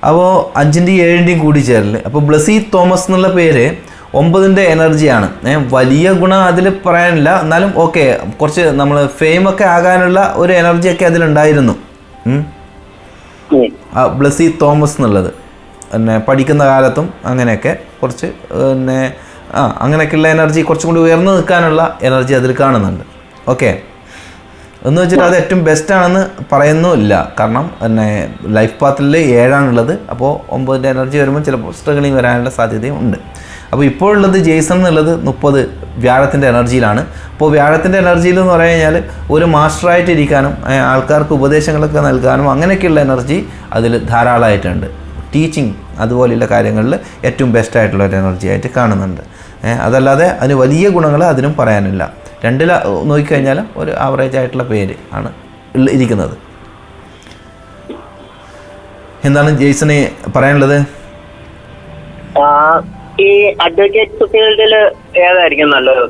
അപ്പോൾ 5ൻ്റെയും 7ൻ്റെയും കൂടി ചേരല്. അപ്പോൾ ബ്ലസ്സി തോമസ് എന്നുള്ള പേര് 9ൻ്റെ എനർജിയാണ്. വലിയ ഗുണം അതിൽ പറയാനില്ല, എന്നാലും ഓക്കെ, കുറച്ച് നമ്മൾ ഫെയിമൊക്കെ ആകാനുള്ള ഒരു എനർജിയൊക്കെ അതിലുണ്ടായിരുന്നു. ബ്ലസ്സി തോമസ് എന്നുള്ളത് പഠിക്കുന്ന കാലത്തും അങ്ങനെയൊക്കെ കുറച്ച് അങ്ങനെയൊക്കെയുള്ള എനർജി, കുറച്ചും കൂടി ഉയർന്നു നിൽക്കാനുള്ള എനർജി അതിൽ കാണുന്നുണ്ട്. ഓക്കെ, എന്ന് വെച്ചിട്ട് അത് ഏറ്റവും ബെസ്റ്റാണെന്ന് പറയുന്നുമില്ല. കാരണം ലൈഫ് പാത്തിൽ 7ആണുള്ളത്. അപ്പോൾ 9ൻ്റെ എനർജി വരുമ്പോൾ ചിലപ്പോൾ സ്ട്രഗിളിങ് വരാനുള്ള സാധ്യതയും ഉണ്ട്. അപ്പോൾ ഇപ്പോഴുള്ളത് ജെയ്സൺ എന്നുള്ളത് 30 വ്യാഴത്തിൻ്റെ എനർജിയിലാണ്. അപ്പോൾ വ്യാഴത്തിൻ്റെ എനർജിയിൽ എന്ന് പറഞ്ഞു കഴിഞ്ഞാൽ ഒരു മാസ്റ്ററായിട്ടിരിക്കാനും ആൾക്കാർക്ക് ഉപദേശങ്ങളൊക്കെ നൽകാനും അങ്ങനെയൊക്കെയുള്ള എനർജി അതിൽ ധാരാളമായിട്ടുണ്ട്. ടീച്ചിങ് അതുപോലെയുള്ള കാര്യങ്ങളിൽ ഏറ്റവും ബെസ്റ്റായിട്ടുള്ള ഒരു എനർജി ആയിട്ട് കാണുന്നുണ്ട്. അതല്ലാതെ അതിന് വലിയ ഗുണങ്ങൾ അതിനും പറയാനില്ല. രണ്ടിൽ നോക്കിക്കഴിഞ്ഞാൽ ഒരു ആവറേജ് ആയിട്ടുള്ള പേര് ആണ് ഇരിക്കുന്നത്. എന്താണ് ജെയ്സന് പറയാനുള്ളത്? ഈ അഡ്വക്കേറ്റ് ഫീൽഡിൽ ഏതായിരിക്കും നല്ലത്?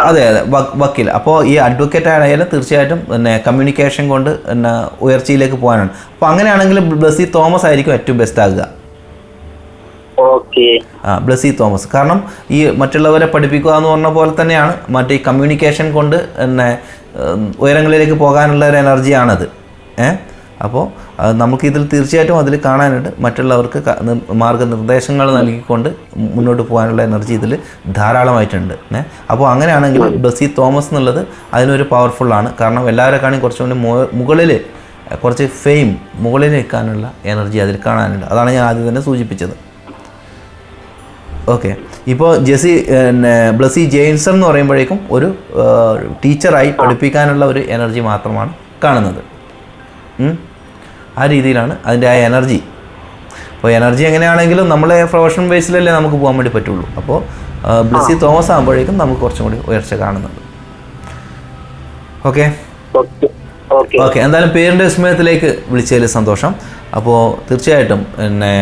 അതെ, വക്കീൽ. അപ്പോൾ ഈ അഡ്വക്കേറ്റ് ആയാലും തീർച്ചയായിട്ടും കമ്മ്യൂണിക്കേഷൻ കൊണ്ട് ഉയർച്ചയിലേക്ക് പോകാനാണ്. അപ്പോൾ അങ്ങനെയാണെങ്കിൽ ബ്ലസ്സി തോമസ് ആയിരിക്കും ഏറ്റവും ബെസ്റ്റ് ആകുക. ബ്ലസ്സി തോമസ്. കാരണം ഈ മറ്റുള്ളവരെ പഠിപ്പിക്കുക എന്ന് പറഞ്ഞ പോലെ തന്നെയാണ് മറ്റേ കമ്മ്യൂണിക്കേഷൻ കൊണ്ട് ഉയരങ്ങളിലേക്ക് പോകാനുള്ള ഒരു എനർജിയാണത്. അപ്പോൾ നമുക്കിതിൽ തീർച്ചയായിട്ടും അതിൽ കാണാനുണ്ട്. മറ്റുള്ളവർക്ക് മാർഗനിർദ്ദേശങ്ങൾ നൽകിക്കൊണ്ട് മുന്നോട്ട് പോകാനുള്ള എനർജി ഇതിൽ ധാരാളമായിട്ടുണ്ട്. അപ്പോൾ അങ്ങനെയാണെങ്കിൽ ബ്ലസ്സി തോമസ് എന്നുള്ളത് അതിനൊരു പവർഫുള്ളാണ്. കാരണം എല്ലാവരെക്കാളും കുറച്ചുകൂടി മുകളിൽ കുറച്ച് ഫെയിം മുകളിൽ നിൽക്കാനുള്ള എനർജി അതിൽ കാണാനുണ്ട്. അതാണ് ഞാൻ ആദ്യം തന്നെ സൂചിപ്പിച്ചത്. ഓക്കെ, ഇപ്പോൾ ബ്ലസ്സി ജെയിൻസൺ എന്ന് പറയുമ്പോഴേക്കും ഒരു ടീച്ചറായി പഠിപ്പിക്കാനുള്ള ഒരു എനർജി മാത്രമാണ് കാണുന്നത്. ആ രീതിയിലാണ് അതിൻ്റെ ആ എനർജി. അപ്പോൾ എനർജി എങ്ങനെയാണെങ്കിലും നമ്മളെ പ്രൊഫഷണൽ ബേസിലല്ലേ നമുക്ക് പോകാൻ വേണ്ടി പറ്റുള്ളൂ. അപ്പോൾ ബ്ലെസ്സി തോമസ് ആകുമ്പോഴേക്കും നമുക്ക് കുറച്ചും കൂടി ഉയർച്ച കാണുന്നുണ്ട്. ഓക്കെ ഓക്കെ, എന്തായാലും പേരിൻ്റെ വിസ്മയത്തിലേക്ക് വിളിച്ചതിൽ സന്തോഷം. അപ്പോൾ തീർച്ചയായിട്ടും പിന്നെ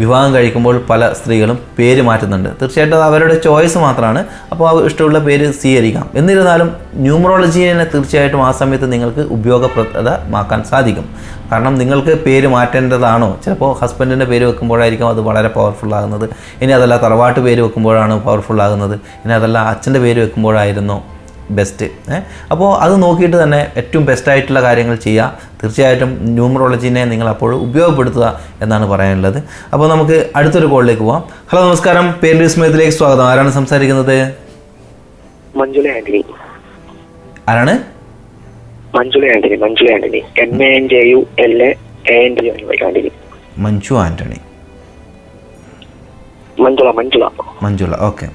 വിവാഹം കഴിക്കുമ്പോൾ പല സ്ത്രീകളും പേര് മാറ്റുന്നുണ്ട്. തീർച്ചയായിട്ടും അത് അവരുടെ ചോയ്സ് മാത്രമാണ്. അപ്പോൾ ഇഷ്ടമുള്ള പേര് സ്വീകരിക്കാം. എന്നിരുന്നാലും ന്യൂമറോളജീനെ തീർച്ചയായിട്ടും ആ സമയത്ത് നിങ്ങൾക്ക് ഉപയോഗപ്രദമാക്കാൻ സാധിക്കും. കാരണം നിങ്ങൾക്ക് പേര് മാറ്റേണ്ടതാണോ, ചിലപ്പോൾ ഹസ്ബൻഡിൻ്റെ പേര് വെക്കുമ്പോഴായിരിക്കും അത് വളരെ പവർഫുള്ളാകുന്നത്. ഇനി അതല്ല തറവാട്ട് പേര് വെക്കുമ്പോഴാണ് പവർഫുള്ളാകുന്നത്. ഇനി അതല്ല അച്ഛൻ്റെ പേര് വെക്കുമ്പോഴായിരുന്നു ബെസ്റ്റ്. അപ്പോൾ അത് നോക്കിയിട്ട് തന്നെ ഏറ്റവും ബെസ്റ്റായിട്ടുള്ള കാര്യങ്ങൾ ചെയ്യുക. തീർച്ചയായിട്ടും ന്യൂമറോളജീനെ നിങ്ങൾ അപ്പോഴും ഉപയോഗപ്പെടുത്തുക എന്നാണ് പറയാനുള്ളത്. അപ്പോൾ നമുക്ക് അടുത്തൊരു കോളിലേക്ക് പോവാം. ഹലോ, നമസ്കാരം. പേരിൻ്റെ വിസ്മയത്തിലേക്ക് സ്വാഗതം. ആരാണ് സംസാരിക്കുന്നത്? മഞ്ജുള ആന്റണി. ആരാണ്? മഞ്ജുള ആന്റണി. മഞ്ജു ആന്റണി. മഞ്ജുള. ഓക്കെ.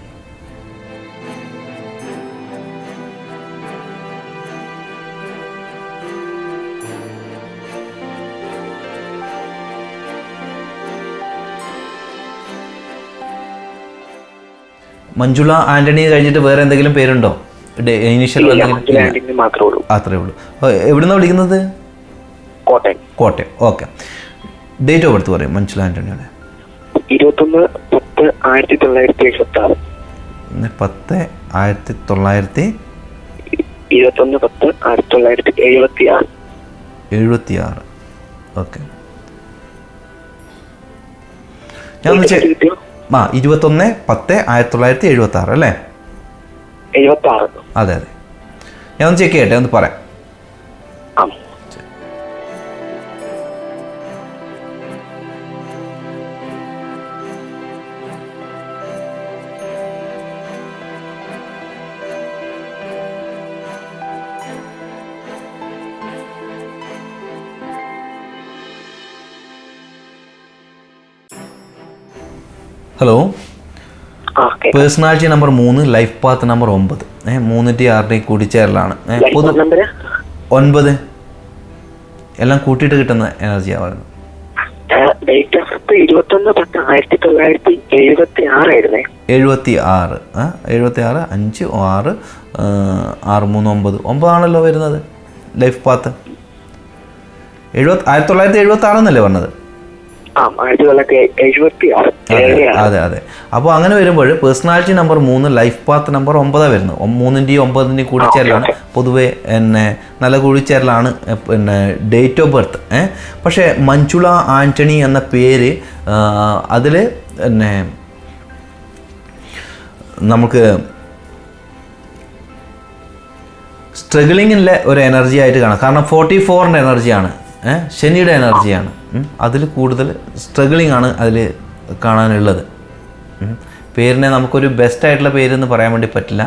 മഞ്ജുള ആന്റണി കഴിഞ്ഞിട്ട് വേറെ എന്തെങ്കിലും പേരുണ്ടോ? ഇനീഷ്യൽ അത്രേ ഉള്ളൂ. എവിടുന്നാ വിളിക്കുന്നത്? Kottayam. Okay. Date of birth പറയും മഞ്ജുള ആന്റണിയുടെ. 21/10/1976. ഓക്കെ. ഞാൻ 21/10/1976 അല്ലേ? അതെ. ഞാൻ ഒന്ന് ചെക്ക് ചെയ്യട്ടെ, ഒന്ന് പറയാം. Hello, personality number 3, life path number 9. 3-6 കൂടിച്ചേരലാണ്. 9 എല്ലാം കൂട്ടിയിട്ട് കിട്ടുന്ന എനർജിയാണ് പറയുന്നത്. 76 5 6 6 3 9 9 ആണല്ലോ വരുന്നത് ലൈഫ് പാത്ത്. 1976 എന്നല്ലേ പറഞ്ഞത്? അതെ. അപ്പോൾ അങ്ങനെ വരുമ്പോൾ personality number 3, life path number 9 വരുന്നത്. 3-ൻ്റെയും 9-ൻ്റെയും കൂടിച്ചേരലാണ് പൊതുവെ നല്ല കൂടിച്ചേരലാണ് ഡേറ്റ് ഓഫ് ബർത്ത്. പക്ഷേ മഞ്ജുള ആന്റണി എന്ന പേര് അതിൽ നമുക്ക് സ്ട്രഗിളിങ്ങിലെ ഒരു എനർജി ആയിട്ട് കാണാം. കാരണം 44-ൻ്റെ എനർജിയാണ്, ശനിയുടെ എനർജിയാണ്. അതിൽ കൂടുതൽ സ്ട്രഗിളിംഗ് ആണ് അതിൽ കാണാനുള്ളത്. പേരിനെ നമുക്കൊരു ബെസ്റ്റായിട്ടുള്ള പേരെന്ന് പറയാൻ വേണ്ടി പറ്റില്ല.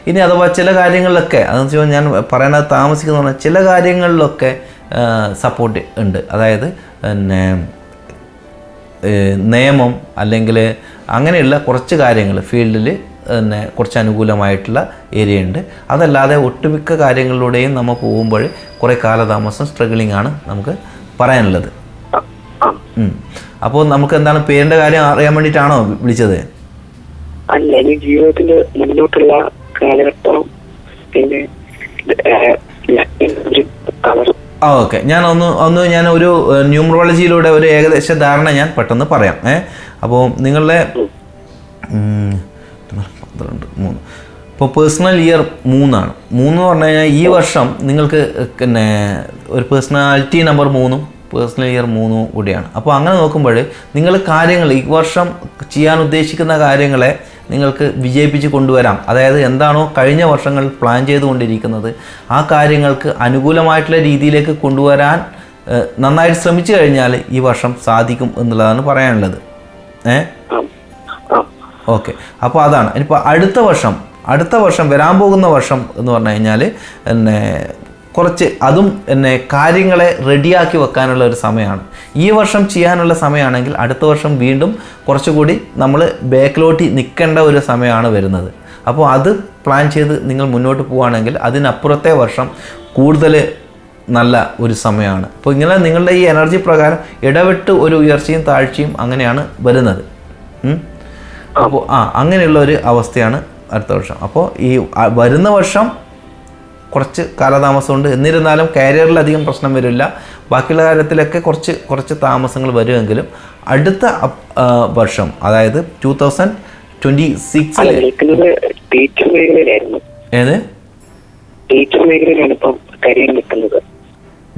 ഇനി അഥവാ ചില കാര്യങ്ങളിലൊക്കെ അതെന്ന് വെച്ചാൽ ഞാൻ പറയാനത് താമസിക്കുന്ന പറഞ്ഞാൽ ചില കാര്യങ്ങളിലൊക്കെ സപ്പോർട്ട് ഉണ്ട്. അതായത് നിയമം അല്ലെങ്കിൽ അങ്ങനെയുള്ള കുറച്ച് കാര്യങ്ങൾ ഫീൽഡിൽ കുറച്ച് അനുകൂലമായിട്ടുള്ള ഏരിയ ഉണ്ട്. അതല്ലാതെ ഒട്ടുമിക്ക കാര്യങ്ങളിലൂടെയും നമ്മൾ പോകുമ്പോൾ കുറേ കാലതാമസം സ്ട്രഗിളിംഗ് ആണ് നമുക്ക് പറയാനുള്ളത്. അപ്പോൾ നമുക്ക് എന്താണ് പേരിൻ്റെ കാര്യം അറിയാൻ വേണ്ടിയിട്ടാണോ വിളിച്ചത്? അല്ല, ജീവിതത്തിന്റെ മുന്നോട്ടുള്ള കാലഘട്ടം പിന്നെ ഓക്കെ. ഞാൻ ഞാൻ ഒരു ന്യൂമറോളജിയിലൂടെ ഒരു ഏകദേശ ധാരണ ഞാൻ പെട്ടെന്ന് പറയാം. അപ്പോൾ നിങ്ങളുടെ 12 3 ഇപ്പോൾ പേഴ്സണൽ ഇയർ 3 ആണ്. 3 എന്ന് പറഞ്ഞു കഴിഞ്ഞാൽ ഈ വർഷം നിങ്ങൾക്ക് ഒരു പേഴ്സണാലിറ്റി നമ്പർ 3 പേഴ്സണൽ ഇയർ 3 കൂടിയാണ്. അപ്പോൾ അങ്ങനെ നോക്കുമ്പോൾ നിങ്ങൾ കാര്യങ്ങൾ ഈ വർഷം ചെയ്യാൻ ഉദ്ദേശിക്കുന്ന കാര്യങ്ങളെ നിങ്ങൾക്ക് വിജയിപ്പിച്ച് കൊണ്ടുവരാം. അതായത് എന്താണോ കഴിഞ്ഞ വർഷങ്ങൾ പ്ലാൻ ചെയ്തുകൊണ്ടിരിക്കുന്നത് ആ കാര്യങ്ങൾക്ക് അനുകൂലമായിട്ടുള്ള രീതിയിലേക്ക് കൊണ്ടുവരാൻ നന്നായിട്ട് ശ്രമിച്ചു കഴിഞ്ഞാൽ ഈ വർഷം സാധിക്കും എന്നുള്ളതാണ് പറയാനുള്ളത്. ഓക്കെ. അപ്പോൾ അതാണ്. ഇനിയിപ്പോൾ അടുത്ത വർഷം വരാൻ പോകുന്ന വർഷം എന്ന് പറഞ്ഞു കഴിഞ്ഞാൽ കുറച്ച് അതും കാര്യങ്ങളെ റെഡിയാക്കി വെക്കാനുള്ള ഒരു സമയമാണ്. ഈ വർഷം ചെയ്യാനുള്ള സമയമാണെങ്കിൽ അടുത്ത വർഷം വീണ്ടും കുറച്ചുകൂടി നമ്മൾ ബാക്കിലോട്ട് നിൽക്കേണ്ട ഒരു സമയമാണ് വരുന്നത്. അപ്പോൾ അത് പ്ലാൻ ചെയ്ത് നിങ്ങൾ മുന്നോട്ട് പോവുകയാണെങ്കിൽ അതിനപ്പുറത്തെ വർഷം കൂടുതൽ നല്ല ഒരു സമയമാണ്. അപ്പോൾ ഇങ്ങനെ നിങ്ങളുടെ ഈ എനർജി പ്രകാരം ഇടവിട്ട് ഒരു ഉയർച്ചയും താഴ്ചയും അങ്ങനെയാണ് വരുന്നത്. അപ്പോൾ അങ്ങനെയുള്ള ഒരു അവസ്ഥയാണ് അടുത്ത വർഷം. അപ്പോൾ ഈ വരുന്ന വർഷം കുറച്ച് കാലതാമസമുണ്ട്. എന്നിരുന്നാലും കരിയറിൽ അധികം പ്രശ്നം വരില്ല. ബാക്കിയുള്ള കാര്യത്തിലൊക്കെ കുറച്ച് താമസങ്ങൾ വരുമെങ്കിലും അടുത്ത വർഷം, അതായത് 2026 ഏത്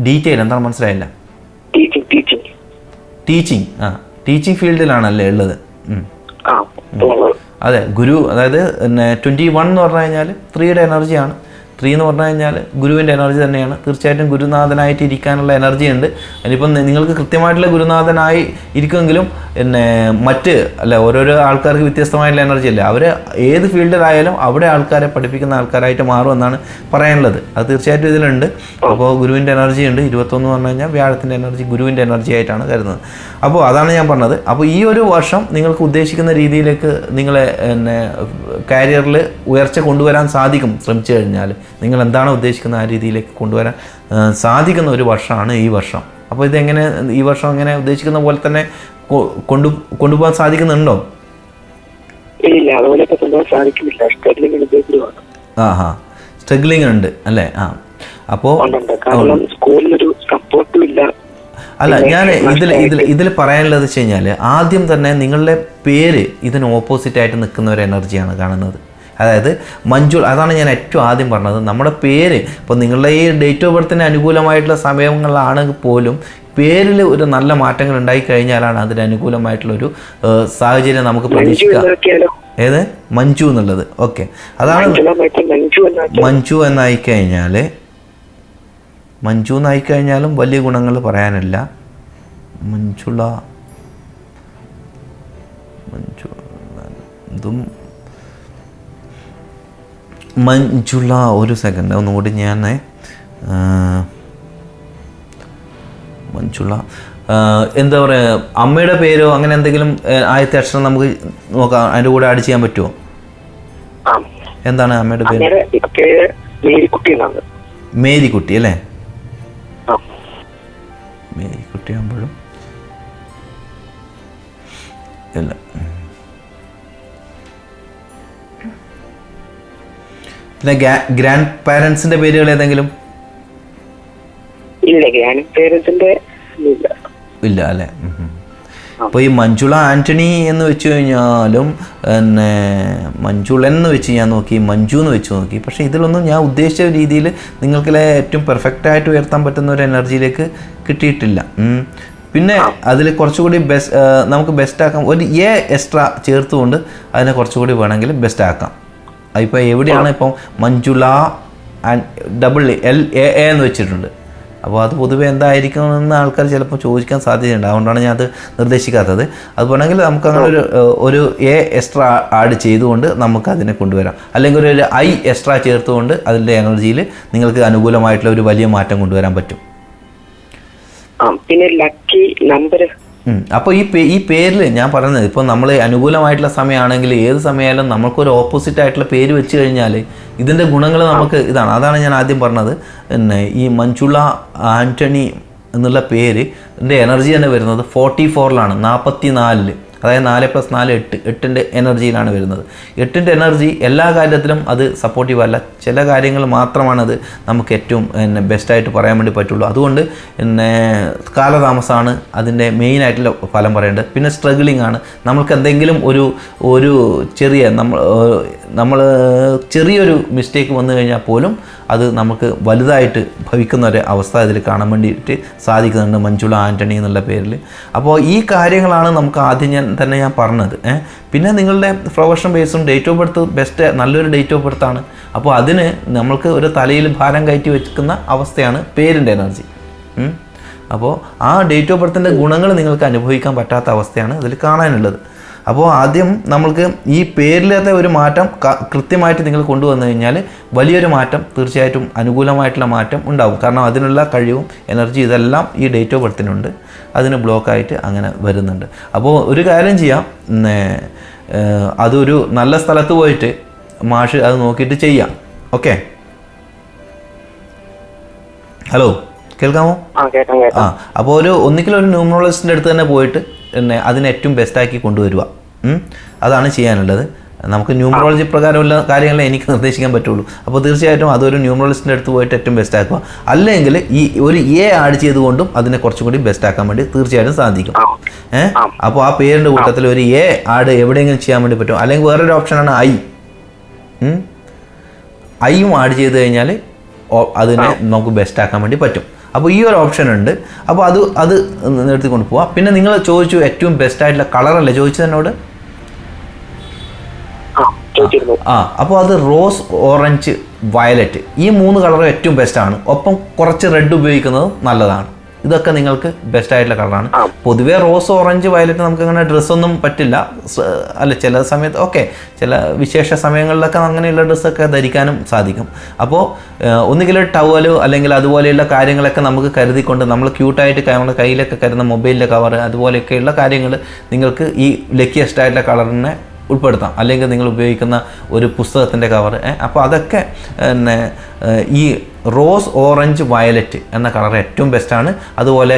ഡീറ്റെയിൽ എന്താണ് മനസ്സിലായില്ല? ടീച്ചിങ് ടീച്ചിങ് ഫീൽഡിലാണല്ലേ ഉള്ളത്? അതെ, ഗുരു, അതായത് 21 എന്ന് പറഞ്ഞു കഴിഞ്ഞാൽ 3യുടെ എനർജിയാണ്. 3 എന്ന് പറഞ്ഞു കഴിഞ്ഞാൽ ഗുരുവിൻ്റെ എനർജി തന്നെയാണ്. തീർച്ചയായിട്ടും ഗുരുനാഥനായിട്ട് ഇരിക്കാനുള്ള എനർജി ഉണ്ട്. അതിനിപ്പം നിങ്ങൾക്ക് കൃത്യമായിട്ടുള്ള ഗുരുനാഥനായി ഇരിക്കുമെങ്കിലും ഓരോരോ ആൾക്കാർക്ക് വ്യത്യസ്തമായിട്ടുള്ള എനർജി അല്ലേ. അവർ ഏത് ഫീൽഡിലായാലും അവിടെ ആൾക്കാരെ പഠിപ്പിക്കുന്ന ആൾക്കാരായിട്ട് മാറുമെന്നാണ് പറയാനുള്ളത്. അത് തീർച്ചയായിട്ടും ഇതിലുണ്ട്. അപ്പോൾ ഗുരുവിൻ്റെ എനർജി ഉണ്ട്. 21 എന്ന് പറഞ്ഞു കഴിഞ്ഞാൽ വ്യാഴത്തിൻ്റെ എനർജി ഗുരുവിൻ്റെ എനർജി ആയിട്ടാണ് കരുതുന്നത്. അപ്പോൾ അതാണ് ഞാൻ പറഞ്ഞത്. അപ്പോൾ ഈ ഒരു വർഷം നിങ്ങൾക്ക് ഉദ്ദേശിക്കുന്ന രീതിയിലേക്ക് നിങ്ങളെ കരിയറിൽ ഉയർച്ച കൊണ്ടുവരാൻ സാധിക്കും. ശ്രമിച്ചു കഴിഞ്ഞാൽ നിങ്ങൾ എന്താണ് ഉദ്ദേശിക്കുന്നത് ആ രീതിയിലേക്ക് കൊണ്ടുവരാൻ സാധിക്കുന്ന ഒരു വർഷമാണ് ഈ വർഷം. അപ്പോൾ ഇതെങ്ങനെ ഈ വർഷം എങ്ങനെ ഉദ്ദേശിക്കുന്ന പോലെ തന്നെ കൊണ്ടുപോകാൻ സാധിക്കുന്നുണ്ടോ? സ്ട്രഗ്ലിംഗ് ഉണ്ട് അല്ലേ? അപ്പോൾ അല്ല, ഞാൻ ഇതിൽ പറയാനുള്ളത് വെച്ച് കഴിഞ്ഞാൽ ആദ്യം തന്നെ നിങ്ങളുടെ പേര് ഇതിന് ഓപ്പോസിറ്റായിട്ട് നിൽക്കുന്ന ഒരു എനർജിയാണ് കാണുന്നത്. അതായത് മഞ്ജുൾ, അതാണ് ഞാൻ ഏറ്റവും ആദ്യം പറഞ്ഞത്. നമ്മുടെ പേര് ഇപ്പോൾ നിങ്ങളുടെ ഈ ഡേറ്റ് ഓഫ് ബർത്തിന് അനുകൂലമായിട്ടുള്ള സമയങ്ങളാണെങ്കിൽ പോലും പേരിൽ ഒരു നല്ല മാറ്റങ്ങൾ ഉണ്ടായിക്കഴിഞ്ഞാലാണ് അതിന് അനുകൂലമായിട്ടുള്ളൊരു സാഹചര്യം നമുക്ക് പ്രതീക്ഷിക്കാം. ഏത് മഞ്ജു എന്നുള്ളത്? ഓക്കെ, അതാണ് മഞ്ജു എന്നായിക്കഴിഞ്ഞാലും വലിയ ഗുണങ്ങൾ പറയാനില്ല. മഞ്ജു ഇതും മഞ്ജുള, ഒരു സെക്കൻഡ് ഒന്നുകൂടി ഞാൻ മഞ്ജുള എന്താ പറയുക, അമ്മയുടെ പേരോ അങ്ങനെ എന്തെങ്കിലും ആദ്യത്തെ അക്ഷരം നമുക്ക് നോക്കാം, അതിൻ്റെ കൂടെ ആഡ് ചെയ്യാൻ പറ്റുമോ? എന്താണ് അമ്മയുടെ പേര്? മേരിക്കുട്ടി അല്ലേ? മേരിക്കുട്ടി ആകുമ്പോഴും ഇല്ല. പിന്നെ ഗ്രാൻഡ് പാരൻസിന്റെ പേരുകൾ ഏതെങ്കിലും? ഇല്ല അല്ലേ? അപ്പോൾ ഈ മഞ്ജുള ആൻ്റണി എന്ന് വെച്ച് കഴിഞ്ഞാലും പിന്നെ മഞ്ജുളൻ എന്ന് വെച്ച് ഞാൻ നോക്കി, മഞ്ജു എന്ന് വെച്ച് നോക്കി. പക്ഷേ ഇതിലൊന്നും ഞാൻ ഉദ്ദേശിച്ച രീതിയിൽ നിങ്ങൾക്കിലെ ഏറ്റവും പെർഫെക്റ്റായിട്ട് ഉയർത്താൻ പറ്റുന്ന ഒരു എനർജിയിലേക്ക് കിട്ടിയിട്ടില്ല. പിന്നെ അതിൽ കുറച്ചുകൂടി നമുക്ക് ബെസ്റ്റാക്കാം. ഒരു എക്സ്ട്രാ ചേർത്തുകൊണ്ട് അതിനെ കുറച്ചുകൂടി വേണമെങ്കിൽ ബെസ്റ്റ് ആക്കാം. അതിപ്പോൾ എവിടെയാണ് ഇപ്പം മഞ്ജുള LAA എന്ന് വെച്ചിട്ടുണ്ട്. അപ്പോൾ അത് പൊതുവെ എന്തായിരിക്കണമെന്ന് ആൾക്കാർ ചിലപ്പോൾ ചോദിക്കാൻ സാധ്യതയുണ്ട്. അതുകൊണ്ടാണ് ഞാൻ അത് നിർദ്ദേശിക്കാത്തത്. അത് വേണമെങ്കിൽ നമുക്ക് അങ്ങനെ ഒരു A എക്സ്ട്രാ ആഡ് ചെയ്തുകൊണ്ട് നമുക്ക് അതിനെ കൊണ്ടുവരാം. അല്ലെങ്കിൽ ഒരു I എക്സ്ട്രാ ചേർത്തുകൊണ്ട് അതിൻ്റെ എനർജിയിൽ നിങ്ങൾക്ക് അനുകൂലമായിട്ടുള്ള ഒരു വലിയ മാറ്റം കൊണ്ടുവരാൻ പറ്റും. പിന്നെ ലക്കി നമ്പർ. അപ്പോൾ ഈ പേരിൽ ഞാൻ പറയുന്നത്, ഇപ്പോൾ നമ്മൾ അനുകൂലമായിട്ടുള്ള സമയമാണെങ്കിൽ ഏത് സമയമായാലും നമുക്കൊരു ഓപ്പോസിറ്റ് ആയിട്ടുള്ള പേര് വെച്ച് കഴിഞ്ഞാൽ ഇതിൻ്റെ ഗുണങ്ങൾ നമുക്ക് അതാണ് ഞാൻ ആദ്യം പറഞ്ഞത്. പിന്നെ ഈ മഞ്ജുള ആൻ്റണി എന്നുള്ള പേര് എൻ്റെ എനർജി തന്നെ വരുന്നത് 44ലാണ്, 44. അതായത് 4 + 4 8, 8ൻ്റെ എനർജിയിലാണ് വരുന്നത്. 8ൻ്റെ എനർജി എല്ലാ കാര്യത്തിലും അത് സപ്പോർട്ടീവ് അല്ല. ചില കാര്യങ്ങൾ മാത്രമാണത് നമുക്ക് ഏറ്റവും ബെസ്റ്റായിട്ട് പറയാൻ വേണ്ടി പറ്റുള്ളൂ. അതുകൊണ്ട് കാലതാമസമാണ് അതിൻ്റെ മെയിനായിട്ടുള്ള ഫലം പറയേണ്ടത്. പിന്നെ സ്ട്രഗിളിംഗ് ആണ്. നമ്മൾക്ക് എന്തെങ്കിലും ഒരു ചെറിയൊരു മിസ്റ്റേക്ക് വന്നു കഴിഞ്ഞാൽ പോലും അത് നമുക്ക് വലുതായിട്ട് ഭവിക്കുന്ന ഒരു അവസ്ഥ ഇതിൽ കാണാൻ വേണ്ടിയിട്ട് സാധിക്കുന്നുണ്ട് മഞ്ജുള ആൻ്റണി എന്നുള്ള പേരിൽ. അപ്പോൾ ഈ കാര്യങ്ങളാണ് നമുക്ക് ആദ്യം ഞാൻ പറഞ്ഞത്. പിന്നെ നിങ്ങളുടെ പ്രൊഫഷൻ ബേസും ഡേറ്റ് ഓഫ് ബർത്ത് ബെസ്റ്റ്, നല്ലൊരു ഡേറ്റ് ഓഫ് ബർത്താണ്. അപ്പോൾ അതിന് നമ്മൾക്ക് ഒരു തലയിൽ ഭാരം കയറ്റി വെക്കുന്ന അവസ്ഥയാണ് പേരിൻ്റെ എനർജി. അപ്പോൾ ആ ഡേറ്റ് ഓഫ് ബർത്തിൻ്റെ ഗുണങ്ങൾ നിങ്ങൾക്ക് അനുഭവിക്കാൻ പറ്റാത്ത അവസ്ഥയാണ് ഇതിൽ കാണാനുള്ളത്. അപ്പോൾ ആദ്യം നമ്മൾക്ക് ഈ പേരിലത്തെ ഒരു മാറ്റം കൃത്യമായിട്ട് നിങ്ങൾ കൊണ്ടുവന്നു കഴിഞ്ഞാൽ വലിയൊരു മാറ്റം, തീർച്ചയായിട്ടും അനുകൂലമായിട്ടുള്ള മാറ്റം ഉണ്ടാകും. കാരണം അതിനുള്ള കഴിവും എനർജി ഇതെല്ലാം ഈ ഡേറ്റ് ഓഫ് ബർത്തിനുണ്ട്. അതിന് ബ്ലോക്കായിട്ട് അങ്ങനെ വരുന്നുണ്ട്. അപ്പോൾ ഒരു കാര്യം ചെയ്യാം, അതൊരു നല്ല സ്ഥലത്ത് പോയിട്ട് മാഷ് അത് നോക്കിയിട്ട് ചെയ്യാം. Okay, hello. കേൾക്കാമോ? ആ, അപ്പോൾ ഒന്നിക്കലും ഒരു ന്യൂമറോളജിസ്റ്റിൻ്റെ അടുത്ത് തന്നെ പോയിട്ട് പിന്നെ അതിനെ ഏറ്റവും ബെസ്റ്റാക്കി കൊണ്ടുവരിക. അതാണ് ചെയ്യാനുള്ളത്. നമുക്ക് ന്യൂമറോളജി പ്രകാരമുള്ള കാര്യങ്ങളെ എനിക്ക് നിർദ്ദേശിക്കാൻ പറ്റുള്ളൂ. അപ്പോൾ തീർച്ചയായിട്ടും അതൊരു ന്യൂമറോളജിസ്റ്റിൻ്റെ അടുത്ത് പോയിട്ട് ഏറ്റവും ബെസ്റ്റ് ആക്കുക. അല്ലെങ്കിൽ ഈ ഒരു എ ആഡ് ചെയ്തുകൊണ്ടും അതിനെ കുറച്ചും കൂടി ബെസ്റ്റ് ആക്കാൻ വേണ്ടി തീർച്ചയായിട്ടും സാധിക്കും. അപ്പോൾ ആ പേരിൻ്റെ കൂട്ടത്തിൽ ഒരു എ ആഡ് എവിടെയെങ്കിലും ചെയ്യാൻ വേണ്ടി പറ്റും. അല്ലെങ്കിൽ വേറൊരു ഓപ്ഷനാണ് ഐയും ആഡ് ചെയ്ത് കഴിഞ്ഞാൽ അതിനെ നമുക്ക് ബെസ്റ്റ് ആക്കാൻ വേണ്ടി പറ്റും. അപ്പോൾ ഈ ഒരു ഓപ്ഷൻ ഉണ്ട്. അപ്പോൾ അത് നിർത്തിക്കൊണ്ട് പോവാം. പിന്നെ നിങ്ങൾ ചോദിച്ചു ഏറ്റവും ബെസ്റ്റ് ആയിട്ടുള്ള കളറല്ലേ ചോദിച്ചത് എന്നോട്? അപ്പോൾ അത് റോസ്, ഓറഞ്ച്, വയലറ്റ്, ഈ 3 കളറും ഏറ്റവും ബെസ്റ്റാണ്. ഒപ്പം കുറച്ച് റെഡ് ഉപയോഗിക്കുന്നതും നല്ലതാണ്. ഇതൊക്കെ നിങ്ങൾക്ക് ബെസ്റ്റ് ആയിട്ടുള്ള കളറാണ്. പൊതുവേ റോസ്, ഓറഞ്ച്, വയലറ്റ് നമുക്ക് അങ്ങനെ ഡ്രസ്സൊന്നും പറ്റില്ല അല്ല. ചില സമയത്ത് ചില വിശേഷ സമയങ്ങളിലൊക്കെ അങ്ങനെയുള്ള ഡ്രസ്സൊക്കെ ധരിക്കാനും സാധിക്കും. അപ്പോൾ ഒന്നുകിൽ ടവല് അല്ലെങ്കിൽ അതുപോലെയുള്ള കാര്യങ്ങളൊക്കെ നമുക്ക് കരുതിക്കൊണ്ട് നമ്മൾ ക്യൂട്ടായിട്ട് നമ്മുടെ കയ്യിലൊക്കെ കരുതുന്ന മൊബൈലിൻ്റെ കവർ അതുപോലെയൊക്കെയുള്ള കാര്യങ്ങൾ നിങ്ങൾക്ക് ഈ ലക്കിയസ്റ്റ് ആയിട്ടുള്ള കളറിനെ ഉൾപ്പെടുത്താം. അല്ലെങ്കിൽ നിങ്ങൾ ഉപയോഗിക്കുന്ന ഒരു പുസ്തകത്തിൻ്റെ കവർ. അപ്പോൾ അതൊക്കെ പിന്നെ ഈ റോസ്, ഓറഞ്ച്, വയലറ്റ് എന്ന കളർ ഏറ്റവും ബെസ്റ്റാണ്. അതുപോലെ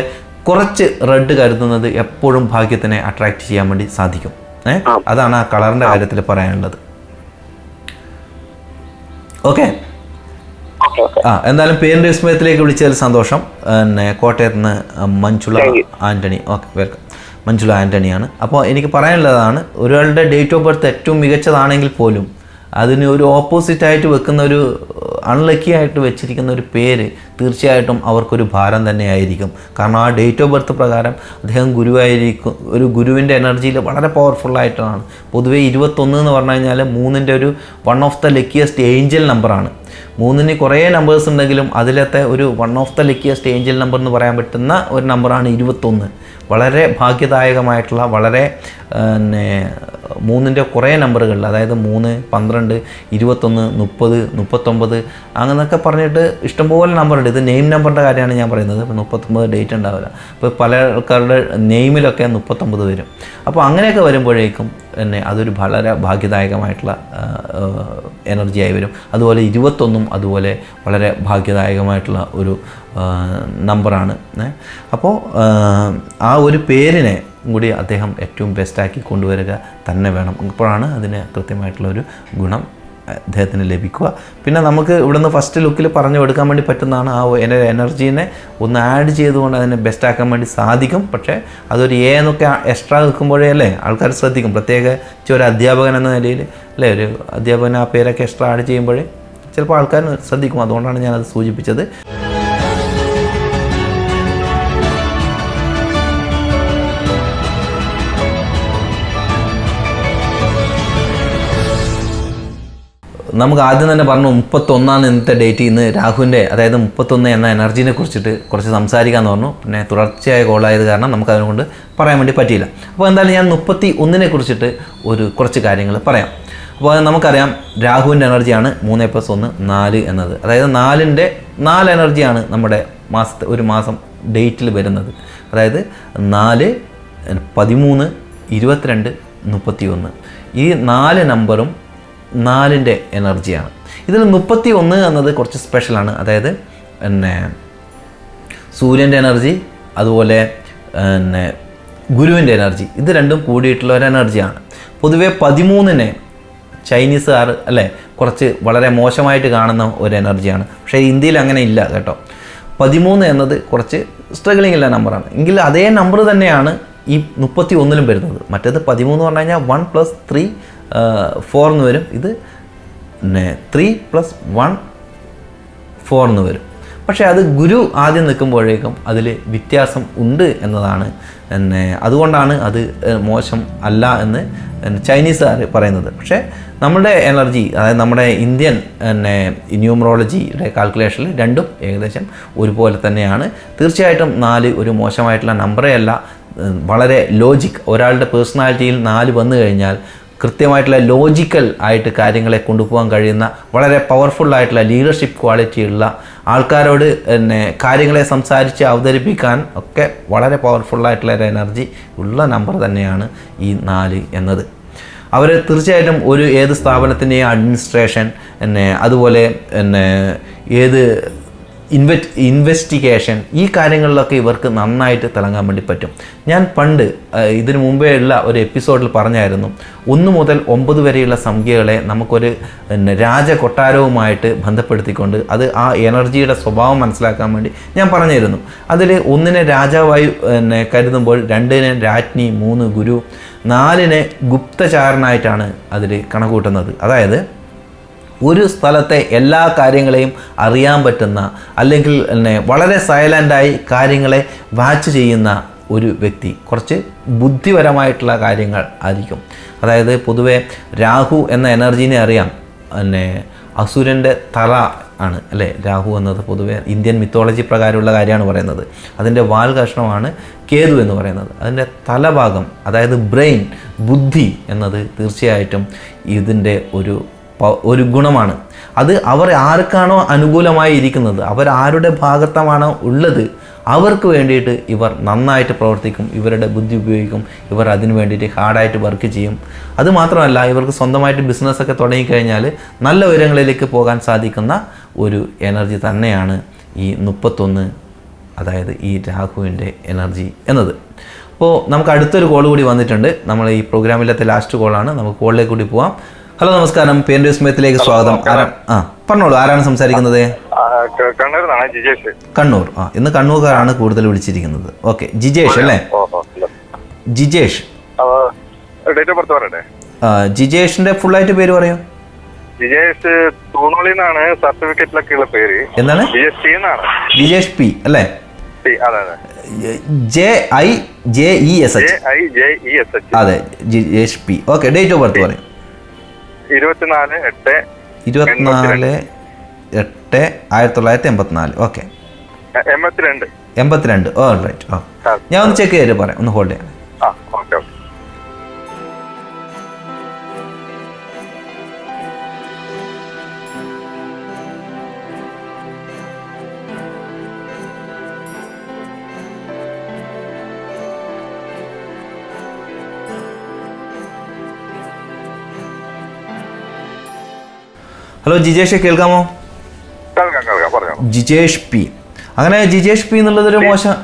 കുറച്ച് റെഡ് കരുതുന്നത് എപ്പോഴും ഭാഗ്യത്തിനെ അട്രാക്റ്റ് ചെയ്യാൻ വേണ്ടി സാധിക്കും. അതാണ് ആ കളറിൻ്റെ കാര്യത്തിൽ പറയാനുള്ളത്. ഓക്കെ. എന്തായാലും പേരിൻ്റെ വിസ്മയത്തിലേക്ക് വിളിച്ചതിൽ സന്തോഷം. പിന്നെ കോട്ടയത്ത് നിന്ന് മഞ്ജുള ആൻ്റണി. Okay, welcome. മഞ്ജുള ആൻ്റണിയാണ്. അപ്പോൾ എനിക്ക് പറയാനുള്ളതാണ്, ഒരാളുടെ ഡേറ്റ് ഓഫ് ബർത്ത് ഏറ്റവും മികച്ചതാണെങ്കിൽ പോലും അതിന് ഒരു ഓപ്പോസിറ്റായിട്ട് വെക്കുന്ന ഒരു അൺലക്കി ആയിട്ട് വെച്ചിരിക്കുന്ന ഒരു പേര് തീർച്ചയായിട്ടും അവർക്കൊരു ഭാരം തന്നെയായിരിക്കും. കാരണം ആ ഡേറ്റ് ഓഫ് ബർത്ത് പ്രകാരം അദ്ദേഹം ഗുരുവായിരിക്കും. ഒരു ഗുരുവിൻ്റെ എനർജിയിൽ വളരെ പവർഫുള്ളായിട്ടാണ്. പൊതുവേ 21 എന്ന് പറഞ്ഞു കഴിഞ്ഞാൽ 3ൻ്റെ ഒരു one of the luckiest Angel നമ്പറാണ്. 3ന് കുറേ നമ്പേഴ്സ് ഉണ്ടെങ്കിലും അതിലത്തെ ഒരു one of the luckiest Angel number എന്ന് പറയാൻ പറ്റുന്ന ഒരു നമ്പറാണ് 21. വളരെ ഭാഗ്യദായകമായിട്ടുള്ള വളരെ 3ൻ്റെ കുറേ നമ്പറുകളിൽ, അതായത് 3, 12, 21, 30, 39 അങ്ങനെയൊക്കെ പറഞ്ഞിട്ട് ഇഷ്ടംപോലെ നമ്പറുണ്ട്. ഇത് നെയിം നമ്പറിൻ്റെ കാര്യമാണ് ഞാൻ പറയുന്നത്. ഇപ്പോൾ 39 ഡേറ്റ് ഉണ്ടാവില്ല. അപ്പോൾ പല ആൾക്കാരുടെ നെയിമിലൊക്കെ 39 വരും. അപ്പോൾ അങ്ങനെയൊക്കെ വരുമ്പോഴേക്കും തന്നെ അതൊരു വളരെ ഭാഗ്യദായകമായിട്ടുള്ള എനർജിയായി വരും. അതുപോലെ 21 അതുപോലെ വളരെ ഭാഗ്യദായകമായിട്ടുള്ള ഒരു നമ്പറാണ്. അപ്പോൾ ആ ഒരു പേരിനെ കൂടി അദ്ദേഹം ഏറ്റവും ബെസ്റ്റാക്കി കൊണ്ടുവരിക തന്നെ വേണം. അപ്പോഴാണ് അതിന് കൃത്യമായിട്ടുള്ളൊരു ഗുണം അദ്ദേഹത്തിന് ലഭിക്കുക. പിന്നെ നമുക്ക് ഇവിടുന്ന് ഫസ്റ്റ് ലുക്കിൽ പറഞ്ഞു കൊടുക്കാൻ വേണ്ടി പറ്റുന്നതാണ് ആ എനർജീനെ ഒന്ന് ആഡ് ചെയ്തുകൊണ്ട് അതിനെ ബെസ്റ്റാക്കാൻ വേണ്ടി സാധിക്കും. പക്ഷേ അതൊരു എന്നൊക്കെ എക്സ്ട്രാ നിൽക്കുമ്പോഴേ അല്ലേ ആൾക്കാർ ശ്രദ്ധിക്കും. പ്രത്യേകിച്ച് ഒരു അധ്യാപകൻ എന്ന നിലയിൽ അല്ലേ, ഒരു അധ്യാപകൻ ആ പേരൊക്കെ എക്സ്ട്രാ ആഡ് ചെയ്യുമ്പോഴേ ചിലപ്പോൾ ആൾക്കാർ ശ്രദ്ധിക്കും. അതുകൊണ്ടാണ് ഞാനത് സൂചിപ്പിച്ചത്. നമുക്ക് ആദ്യം തന്നെ പറഞ്ഞു 31 ഇന്നത്തെ ഡേറ്റ്. ഇന്ന് രാഹുവിൻ്റെ അതായത് 31 എന്ന എനർജീനെ കുറിച്ചിട്ട് കുറച്ച് സംസാരിക്കാമെന്ന് പറഞ്ഞു. പിന്നെ തുടർച്ചയായ കോളായത് കാരണം നമുക്ക് അതിനെക്കൊണ്ട് പറയാൻ വേണ്ടി പറ്റിയില്ല. അപ്പോൾ എന്തായാലും ഞാൻ 31 കുറിച്ചിട്ട് കുറച്ച് കാര്യങ്ങൾ പറയാം. അപ്പോൾ നമുക്കറിയാം രാഹുവിൻ്റെ എനർജിയാണ് 3+1 4 എന്നത്. അതായത് 4ൻ്റെ 4 എനർജിയാണ് നമ്മുടെ ഒരു മാസം ഡേറ്റിൽ വരുന്നത്. അതായത് 4, 13, 22, 31 ഈ 4 നമ്പറും 4ൻ്റെ എനർജിയാണ്. ഇതിൽ 31 എന്നത് കുറച്ച് സ്പെഷ്യലാണ്. അതായത് പിന്നെ സൂര്യൻ്റെ എനർജി അതുപോലെ പിന്നെ ഗുരുവിൻ്റെ എനർജി ഇത് രണ്ടും കൂടിയിട്ടുള്ള ഒരു എനർജിയാണ്. പൊതുവേ 13നെ ചൈനീസുകാർ അല്ലേ കുറച്ച് വളരെ മോശമായിട്ട് കാണുന്ന ഒരു എനർജിയാണ്. പക്ഷേ ഇന്ത്യയിൽ അങ്ങനെ ഇല്ല കേട്ടോ. 13 എന്നത് കുറച്ച് സ്ട്രഗിളിംഗ് ഉള്ള നമ്പറാണ്. എങ്കിൽ അതേ നമ്പർ തന്നെയാണ് ഈ 31ലും വരുന്നത്. മറ്റേത് 13 എന്ന് പറഞ്ഞു കഴിഞ്ഞാൽ 1 + 3 4 എന്ന് വരും. ഇത് 3 + 1 4 എന്ന് വരും. പക്ഷേ അത് ഗുരു ആദ്യം നിൽക്കുമ്പോഴേക്കും അതിൽ വ്യത്യാസം ഉണ്ട് എന്നതാണ് അതുകൊണ്ടാണ് അത് മോശം അല്ല എന്ന് ചൈനീസുകാർ പറയുന്നത്. പക്ഷേ നമ്മുടെ എനർജി അതായത് നമ്മുടെ ഇന്ത്യൻ ന്യൂമറോളജിയുടെ കാൽക്കുലേഷനിൽ രണ്ടും ഏകദേശം ഒരുപോലെ തന്നെയാണ്. തീർച്ചയായിട്ടും 4 ഒരു മോശമായിട്ടുള്ള നമ്പറേ അല്ല. വളരെ ലോജിക്, ഒരാളുടെ പേഴ്സണാലിറ്റിയിൽ 4 വന്നു കഴിഞ്ഞാൽ കൃത്യമായിട്ടുള്ള ലോജിക്കൽ ആയിട്ട് കാര്യങ്ങളെ കൊണ്ടുപോകാൻ കഴിയുന്ന വളരെ പവർഫുള്ളായിട്ടുള്ള ലീഡർഷിപ്പ് ക്വാളിറ്റിയുള്ള ആൾക്കാരോട് കാര്യങ്ങളെ സംസാരിച്ച് അവതരിപ്പിക്കാൻ ഒക്കെ വളരെ പവർഫുള്ളായിട്ടുള്ള ഒരു എനർജി ഉള്ള നമ്പർ തന്നെയാണ് ഈ 4 എന്നത്. അവർ തീർച്ചയായിട്ടും ഏത് സ്ഥാപനത്തിൻ്റെയും അഡ്മിനിസ്ട്രേഷൻ അതുപോലെ ഏത് ഇൻവെസ്റ്റിഗേഷൻ, ഈ കാര്യങ്ങളിലൊക്കെ ഇവർക്ക് നന്നായിട്ട് തിളങ്ങാൻ വേണ്ടി പറ്റും. ഞാൻ പണ്ട് ഇതിനു മുമ്പേ ഉള്ള ഒരു എപ്പിസോഡിൽ പറഞ്ഞായിരുന്നു, 1 മുതൽ 9 വരെയുള്ള സംഖ്യകളെ നമുക്കൊരു രാജകൊട്ടാരവുമായിട്ട് ബന്ധപ്പെടുത്തിക്കൊണ്ട് അത് ആ എനർജിയുടെ സ്വഭാവം മനസ്സിലാക്കാൻ വേണ്ടി ഞാൻ പറഞ്ഞിരുന്നു. അതിൽ 1നെ രാജാവായി കരുതുമ്പോൾ 2നെ രാജ്ഞി, 3 ഗുരു, 4നെ ഗുപ്തചാരനായിട്ടാണ് അതിൽ കണക്കൂട്ടുന്നത്. അതായത് ഒരു സ്ഥലത്തെ എല്ലാ കാര്യങ്ങളെയും അറിയാൻ പറ്റുന്ന, അല്ലെങ്കിൽ വളരെ സൈലൻ്റായി കാര്യങ്ങളെ വാച്ച് ചെയ്യുന്ന ഒരു വ്യക്തി, കുറച്ച് ബുദ്ധിപരമായിട്ടുള്ള കാര്യങ്ങൾ ആയിരിക്കും. അതായത് പൊതുവെ രാഹു എന്ന എനർജീനെ അറിയാം, അസുരൻ്റെ തല ആണ് അല്ലേ രാഹു എന്നത്. പൊതുവെ ഇന്ത്യൻ മിത്തോളജി പ്രകാരമുള്ള കാര്യമാണ് പറയുന്നത്. അതിൻ്റെ വാൽ കഷ്ണമാണ് കേതു എന്ന് പറയുന്നത്. അതിൻ്റെ തലഭാഗം, അതായത് ബ്രെയിൻ, ബുദ്ധി എന്നത് തീർച്ചയായിട്ടും ഇതിൻ്റെ ഒരു ഗുണമാണ്. അത് അവർ ആർക്കാണോ അനുകൂലമായി ഇരിക്കുന്നത്, അവർ ആരുടെ ഭാഗത്തമാണോ ഉള്ളത്, അവർക്ക് വേണ്ടിയിട്ട് ഇവർ നന്നായിട്ട് പ്രവർത്തിക്കും, ഇവരുടെ ബുദ്ധി ഉപയോഗിക്കും, ഇവർ അതിന് വേണ്ടിയിട്ട് ഹാർഡായിട്ട് വർക്ക് ചെയ്യും. അതുമാത്രമല്ല, ഇവർക്ക് സ്വന്തമായിട്ട് ബിസിനസ്സൊക്കെ തുടങ്ങിക്കഴിഞ്ഞാൽ നല്ല ഉയരങ്ങളിലേക്ക് പോകാൻ സാധിക്കുന്ന ഒരു എനർജി തന്നെയാണ് ഈ 31, അതായത് ഈ രാഹുവിൻ്റെ എനർജി എന്നത്. അപ്പോൾ നമുക്ക് അടുത്തൊരു കോൾ കൂടി വന്നിട്ടുണ്ട്. നമ്മൾ ഈ പ്രോഗ്രാമിലത്തെ ലാസ്റ്റ് കോളാണ്. നമുക്ക് കോളിലേക്ക് കൂടി പോവാം. ഹലോ, നമസ്കാരം. പേര് വിസ്മയത്തിലേക്ക് സ്വാഗതം. പറഞ്ഞോളൂ, ആരാണ് സംസാരിക്കുന്നത്? കണ്ണൂർ. ഇന്ന് കണ്ണൂർക്കാരാണ് കൂടുതൽ വിളിച്ചിരിക്കുന്നത്. ഓക്കെ, ജിജേഷ് അല്ലേ? ജിജേഷ്. ജിജേഷിന്റെ ഫുള്ളായിട്ട് പേര് പറയൂ. ജിജേഷ് തൂണോളിന്നാണ് സർട്ടിഫിക്കറ്റിലൊക്കെ ഉള്ള പേര്. എന്താണ്? ജിജേഷ് പി അല്ലേ? JIJESH. അതെ, Jijesh P. Okay, date of birth പറയും. 24/8/1984. ഓക്കെ, 82. All right. ഞാൻ ഒന്ന് ചെക്ക് ചെയ്തിട്ട് പറയാം, ഒന്ന് ഹോൾഡ് ചെയ്യാം. ഹലോ ജിജേഷ്, കേൾക്കാമോ? ജിജേഷ് പി. അങ്ങനെ ജിജേഷ് പി എന്നുള്ളതൊരു മോശം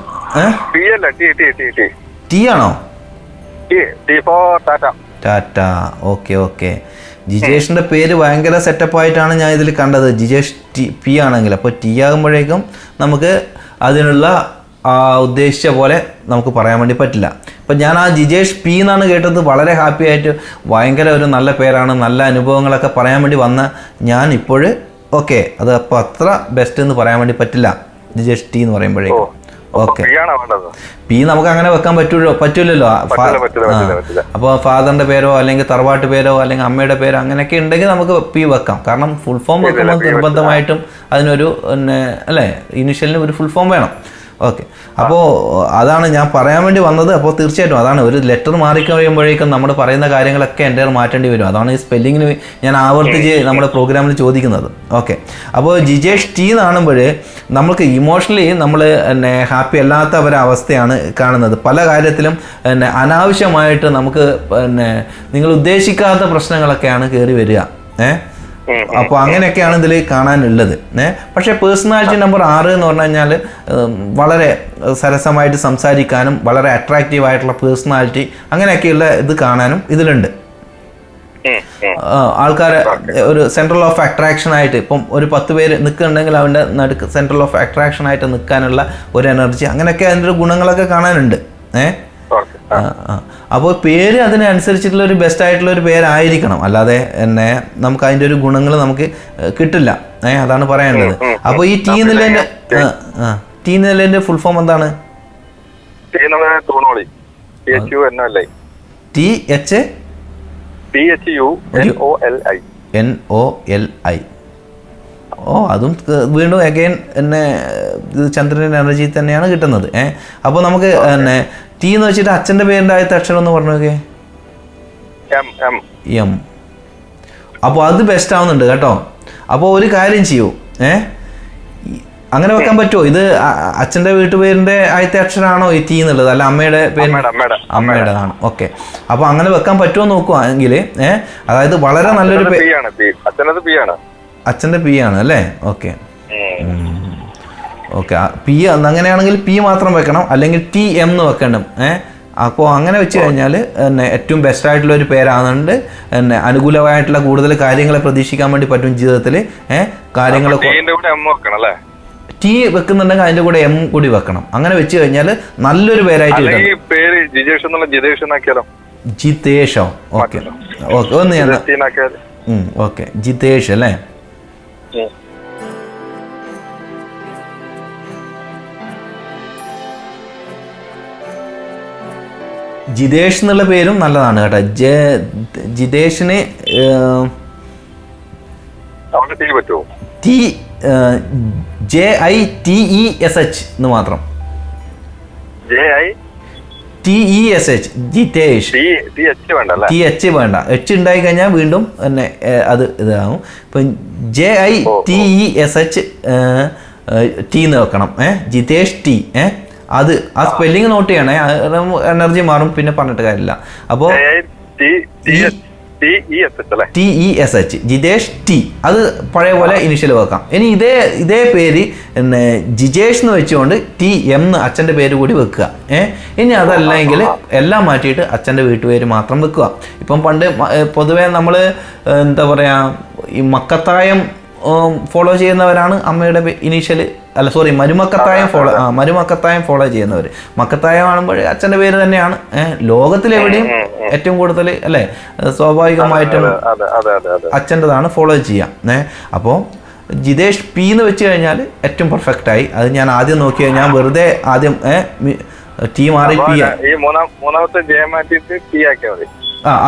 ടി ആണോ? ടാറ്റ. ഓക്കെ. ജിജേഷിന്റെ പേര് ഭയങ്കര സെറ്റപ്പായിട്ടാണ് ഞാൻ ഇതിൽ കണ്ടത്. ജിജേഷ് പി ആണെങ്കിൽ, അപ്പോൾ ടി ആകുമ്പോഴേക്കും നമുക്ക് അതിനുള്ള ഉദ്ദേശിച്ച പോലെ നമുക്ക് പറയാൻ വേണ്ടി പറ്റില്ല. ഇപ്പം ഞാൻ ആ ജിജേഷ് പി എന്നാണ് കേട്ടത്. വളരെ ഹാപ്പി ആയിട്ട്, ഭയങ്കര ഒരു നല്ല പേരാണ്, നല്ല അനുഭവങ്ങളൊക്കെ പറയാൻ വേണ്ടി വന്ന ഞാൻ ഇപ്പോൾ ഓക്കെ, അത് അപ്പോൾ അത്ര ബെസ്റ്റ് എന്ന് പറയാൻ വേണ്ടി പറ്റില്ല ജിജേഷ് ടി എന്ന് പറയുമ്പോഴേക്കും. ഓക്കെ, പി നമുക്ക് അങ്ങനെ വെക്കാൻ പറ്റൂലല്ലോ. അപ്പോൾ ഫാദറിന്റെ പേരോ അല്ലെങ്കിൽ തറവാട്ട് പേരോ അല്ലെങ്കിൽ അമ്മയുടെ പേരോ അങ്ങനെയൊക്കെ ഉണ്ടെങ്കിൽ നമുക്ക് പി വെക്കാം. കാരണം ഫുൾ ഫോം വെക്കുമ്പോൾ നിർബന്ധമായിട്ടും അതിനൊരു അല്ലേ, ഇനിഷ്യലിന് ഒരു ഫുൾ ഫോം വേണം. ഓക്കെ, അപ്പോൾ അതാണ് ഞാൻ പറയാൻ വേണ്ടി വന്നത്. അപ്പോൾ തീർച്ചയായിട്ടും അതാണ്, ഒരു ലെറ്റർ മാറിക്കഴിയുമ്പോഴേക്കും നമ്മൾ പറയുന്ന കാര്യങ്ങളൊക്കെ എൻ്റെ മാറ്റേണ്ടി വരും. അതാണ് ഈ സ്പെല്ലിങ്ങിന് ഞാൻ ആവർത്തിച്ച് നമ്മുടെ പ്രോഗ്രാമിൽ ചോദിക്കുന്നത്. ഓക്കെ, അപ്പോൾ ജിജേഷ് ടി എന്നാകുമ്പോൾ നമുക്ക് ഇമോഷണലി നമ്മൾ ഹാപ്പി അല്ലാത്ത ഒരവസ്ഥയാണ് കാണുന്നത്. പല കാര്യത്തിലും അനാവശ്യമായിട്ട് നമുക്ക് നിങ്ങൾ ഉദ്ദേശിക്കാത്ത പ്രശ്നങ്ങളൊക്കെയാണ് കയറി വരിക. അപ്പോൾ അങ്ങനെയൊക്കെയാണ് ഇതിൽ കാണാനുള്ളത്. പക്ഷേ പേഴ്സണാലിറ്റി നമ്പർ 6 എന്ന് പറഞ്ഞു കഴിഞ്ഞാൽ വളരെ സരസമായിട്ട് സംസാരിക്കാനും വളരെ അട്രാക്റ്റീവ് ആയിട്ടുള്ള പേഴ്സണാലിറ്റി അങ്ങനെയൊക്കെയുള്ള ഇത് കാണാനും ഇതിലുണ്ട്. ആൾക്കാരെ ഒരു സെൻട്രൽ ഓഫ് അട്രാക്ഷൻ ആയിട്ട്, ഇപ്പം ഒരു 10 പേര് നിൽക്കുന്നുണ്ടെങ്കിൽ അവൻ്റെ നടുക്ക് സെൻട്രൽ ഓഫ് അട്രാക്ഷൻ ആയിട്ട് നിൽക്കാനുള്ള ഒരു എനർജി, അങ്ങനെയൊക്കെ അതിൻ്റെ ഒരു ഗുണങ്ങളൊക്കെ കാണാനുണ്ട്. അപ്പോൾ പേര് അതിനനുസരിച്ചിട്ടുള്ള ഒരു ബെസ്റ്റ് ആയിട്ടുള്ള ഒരു പേരായിരിക്കണം, അല്ലാതെ നമുക്ക് അതിൻ്റെ ഒരു ഗുണങ്ങൾ നമുക്ക് കിട്ടില്ല. അതാണ് പറയാനുള്ളത്. അപ്പോൾ ഈ ടി എന്നുള്ളതിൻ്റെ ഫുൾ ഫോം എന്താണ്? THNOLI. അതും വീണ്ടും അഗൈൻ ചന്ദ്രൻ്റെ എനർജി തന്നെയാണ് കിട്ടുന്നത്. അപ്പോൾ നമുക്ക് ടി എന്ന് വെച്ചിട്ട് അച്ഛൻ്റെ പേരിൻ്റെ ആദ്യത്തെ അക്ഷരം ഒന്ന് പറഞ്ഞു നോക്കേ. എം. അപ്പോൾ അത് ബെസ്റ്റ് ആവുന്നുണ്ട് കേട്ടോ. അപ്പോൾ ഒരു കാര്യം ചെയ്യൂ, അങ്ങനെ വെക്കാൻ പറ്റുമോ? ഇത് അച്ഛൻ്റെ വീട്ടുപേരിൻ്റെ ആദ്യത്തെ അക്ഷരമാണോ ഈ ടി എന്നുള്ളത്, അല്ല അമ്മയുടെ പേര്? അമ്മയുടെ ആണ്. ഓക്കെ, അപ്പോൾ അങ്ങനെ വെക്കാൻ പറ്റുമോ നോക്കുവാണെങ്കിൽ അതായത് വളരെ നല്ലൊരു അച്ഛൻ്റെ പി ആണ് അല്ലേ? ഓക്കെ, ഓക്കെ, പി അങ്ങനെയാണെങ്കിൽ പി മാത്രം വെക്കണം, അല്ലെങ്കിൽ ടി എം എന്ന് വെക്കണം. അപ്പോൾ അങ്ങനെ വെച്ച് കഴിഞ്ഞാൽ എന്നെ ഏറ്റവും ബെസ്റ്റ് ആയിട്ടുള്ള ഒരു പേരാണെന്നുണ്ട്. എന്നെ അനുകൂലമായിട്ടുള്ള കൂടുതൽ കാര്യങ്ങളെ പ്രതീക്ഷിക്കാൻ വേണ്ടി പറ്റും ജീവിതത്തിൽ. കാര്യങ്ങൾ ടി വെക്കുന്നുണ്ടെങ്കിൽ അതിൻ്റെ കൂടെ എം കൂടി വെക്കണം. അങ്ങനെ വെച്ച് കഴിഞ്ഞാൽ നല്ലൊരു പേരായിട്ട് ജിതേഷോ? ഓക്കെ ഓക്കെ, ഒന്ന് ഞാൻ ഓക്കെ, ജിതേഷ് അല്ലേ? ജിതേഷ് എന്നുള്ള പേരും നല്ലതാണ് കേട്ടോ. ജിതേഷിന് JITESH എന്ന് മാത്രം. TESH, ജിതേഷ്. TH വേണ്ട. H ഉണ്ടായി കഴിഞ്ഞാൽ വീണ്ടും തന്നെ അത് ഇതാവും. ഇപ്പം JITESH ടി എന്ന് വെക്കണം. ജിതേഷ് ടി. അത് ആ സ്പെല്ലിങ് നോട്ട് ചെയ്യണേ, എനർജി മാറും, പിന്നെ പറഞ്ഞിട്ട് കാര്യമില്ല. അപ്പോൾ TESH ജിതേഷ് ടി, അത് പഴയ പോലെ ഇനിഷ്യൽ വെക്കാം. ഇനി ഇതേ പേര് പിന്നെ ജിജേഷ് എന്ന് വെച്ചുകൊണ്ട് TM എന്ന് അച്ഛൻ്റെ പേര് കൂടി വെക്കുക. ഇനി അതല്ലെങ്കിൽ എല്ലാം മാറ്റിയിട്ട് അച്ഛൻ്റെ വീട്ടുപേര് മാത്രം വെക്കുക. ഇപ്പം പണ്ട് പൊതുവേ നമ്മൾ എന്താ പറയുക, ഈ മക്കത്തായം ഫോളോ ചെയ്യുന്നവരാണ് അമ്മയുടെ ഇനീഷ്യൽ, അല്ല സോറി, മരുമക്കത്തായം ഫോളോ ചെയ്യുന്നവർ. മക്കത്തായം ആകുമ്പോൾ അച്ഛൻ്റെ പേര് തന്നെയാണ് ലോകത്തിലെവിടെയും ഏറ്റവും കൂടുതൽ അല്ലേ, സ്വാഭാവികമായിട്ടും അച്ഛൻ്റെതാണ് ഫോളോ ചെയ്യാം. അപ്പോൾ ജിതേഷ് പി എന്ന് വെച്ച് കഴിഞ്ഞാൽ ഏറ്റവും പെർഫെക്റ്റായി. അത് ഞാൻ ആദ്യം നോക്കിയാൽ ഞാൻ വെറുതെ ആദ്യം ടി മാറി പി,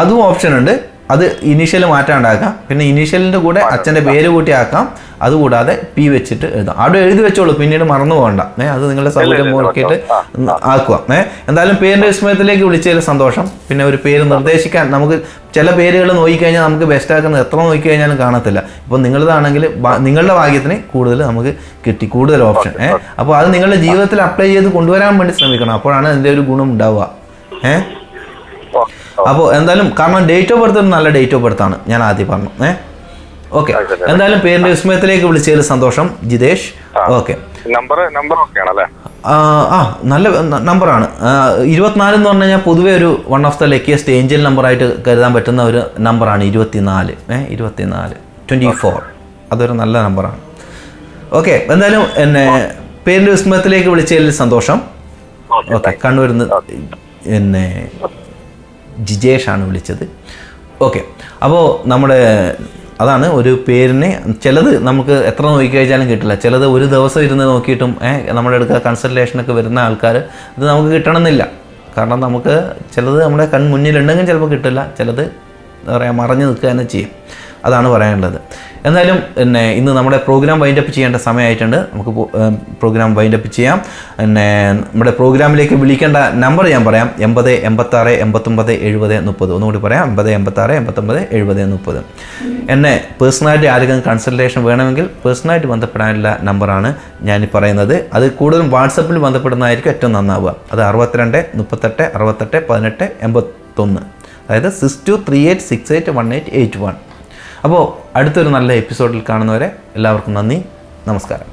അതും ഓപ്ഷൻ ഉണ്ട്. അത് ഇനീഷ്യൽ മാറ്റാണ്ടാക്കാം. പിന്നെ ഇനീഷ്യലിൻ്റെ കൂടെ അച്ഛൻ്റെ പേര് കൂട്ടി ആക്കാം. അതുകൂടാതെ പി വെച്ചിട്ട് എഴുതാം. അവിടെ എഴുതി വെച്ചോളൂ, പിന്നീട് മറന്നു പോകണ്ട. അത് നിങ്ങളുടെ സൗകര്യം നോക്കിയിട്ട് ആക്കുക. എന്തായാലും പേരിൻ്റെ വിസ്മയത്തിലേക്ക് വിളിച്ചതിൽ സന്തോഷം. പിന്നെ ഒരു പേര് നിർദ്ദേശിക്കാൻ നമുക്ക് ചില പേരുകൾ നോക്കിക്കഴിഞ്ഞാൽ നമുക്ക് ബെസ്റ്റ് ആക്കുന്നത് എത്ര നോക്കിക്കഴിഞ്ഞാലും കാണത്തില്ല. ഇപ്പോൾ നിങ്ങളതാണെങ്കിൽ നിങ്ങളുടെ ഭാഗ്യത്തിന് കൂടുതൽ നമുക്ക് കിട്ടി, കൂടുതൽ ഓപ്ഷൻ. അപ്പോൾ അത് നിങ്ങളുടെ ജീവിതത്തിൽ അപ്ലൈ ചെയ്ത് കൊണ്ടുവരാൻ വേണ്ടി ശ്രമിക്കണം. അപ്പോഴാണ് അതിൻ്റെ ഒരു ഗുണം ഉണ്ടാവുക. അപ്പോൾ എന്തായാലും കാരണം ഡേറ്റ് ഓഫ് ബർത്ത് നല്ല ഡേറ്റ് ഓഫ് ബർത്ത് ആണ് ഞാൻ ആദ്യം പറഞ്ഞു. ഓക്കെ, എന്തായാലും പേരിന്റെ വിസ്മയത്തിലേക്ക് വിളിച്ചതിൽ സന്തോഷം ജിതേഷ്. ഓക്കെ, നല്ല നമ്പറാണ്. 24 എന്ന് പറഞ്ഞു കഴിഞ്ഞാൽ പൊതുവെ ഒരു one of the luckiest angel നമ്പറായിട്ട് കരുതാൻ പറ്റുന്ന ഒരു നമ്പറാണ് 24. 24 അതൊരു നല്ല നമ്പറാണ്. ഓക്കെ, എന്തായാലും എന്നെ പേരിന്റെ വിസ്മയത്തിലേക്ക് വിളിച്ചതിൽ സന്തോഷം. ഓക്കെ, കണ്ണൂരിൽ നിന്ന് എന്നെ ജിജേഷാണ് വിളിച്ചത്. ഓക്കെ, അപ്പോൾ നമ്മുടെ അതാണ് ഒരു പേരിനെ ചിലത് നമുക്ക് എത്ര നോക്കിക്കഴിഞ്ഞാലും കിട്ടില്ല. ചിലത് ഒരു ദിവസം ഇരുന്ന് നോക്കിയിട്ടും നമ്മുടെ അടുക്ക കൺസൾട്ടേഷനൊക്കെ വരുന്ന ആൾക്കാർ ഇത് നമുക്ക് കിട്ടണമെന്നില്ല. കാരണം നമുക്ക് ചിലത് നമ്മുടെ മുന്നിലുണ്ടെങ്കിൽ ചിലപ്പോൾ കിട്ടില്ല, ചിലത് എന്താ പറയുക മറഞ്ഞു നിൽക്കുക തന്നെ ചെയ്യും. അതാണ് പറയാനുള്ളത്. എന്തായാലും പിന്നെ ഇന്ന് നമ്മുടെ പ്രോഗ്രാം വൈൻഡപ്പ് ചെയ്യേണ്ട സമയമായിട്ടുണ്ട്. നമുക്ക് പ്രോഗ്രാം വൈൻഡപ്പ് ചെയ്യാം. പിന്നെ നമ്മുടെ പ്രോഗ്രാമിലേക്ക് വിളിക്കേണ്ട നമ്പർ ഞാൻ പറയാം: 80 86 89 70 30. ഒന്നുകൂടി പറയാം: 80 86 89 70 30. എന്നെ പേഴ്സണലായിട്ട് ആരെങ്കിലും കൺസൾട്ടേഷൻ വേണമെങ്കിൽ പേഴ്സണലായിട്ട് ബന്ധപ്പെടാനുള്ള നമ്പറാണ് ഞാൻ പറയുന്നത്. അത് കൂടുതലും വാട്സപ്പിൽ ബന്ധപ്പെടുന്നതായിരിക്കും ഏറ്റവും നന്നാവുക. അത് 62 38 68 18 81, അതായത് 6238681881. അപ്പോൾ അടുത്തൊരു നല്ല എപ്പിസോഡിൽ കാണുന്നവരെ എല്ലാവർക്കും നന്ദി, നമസ്കാരം.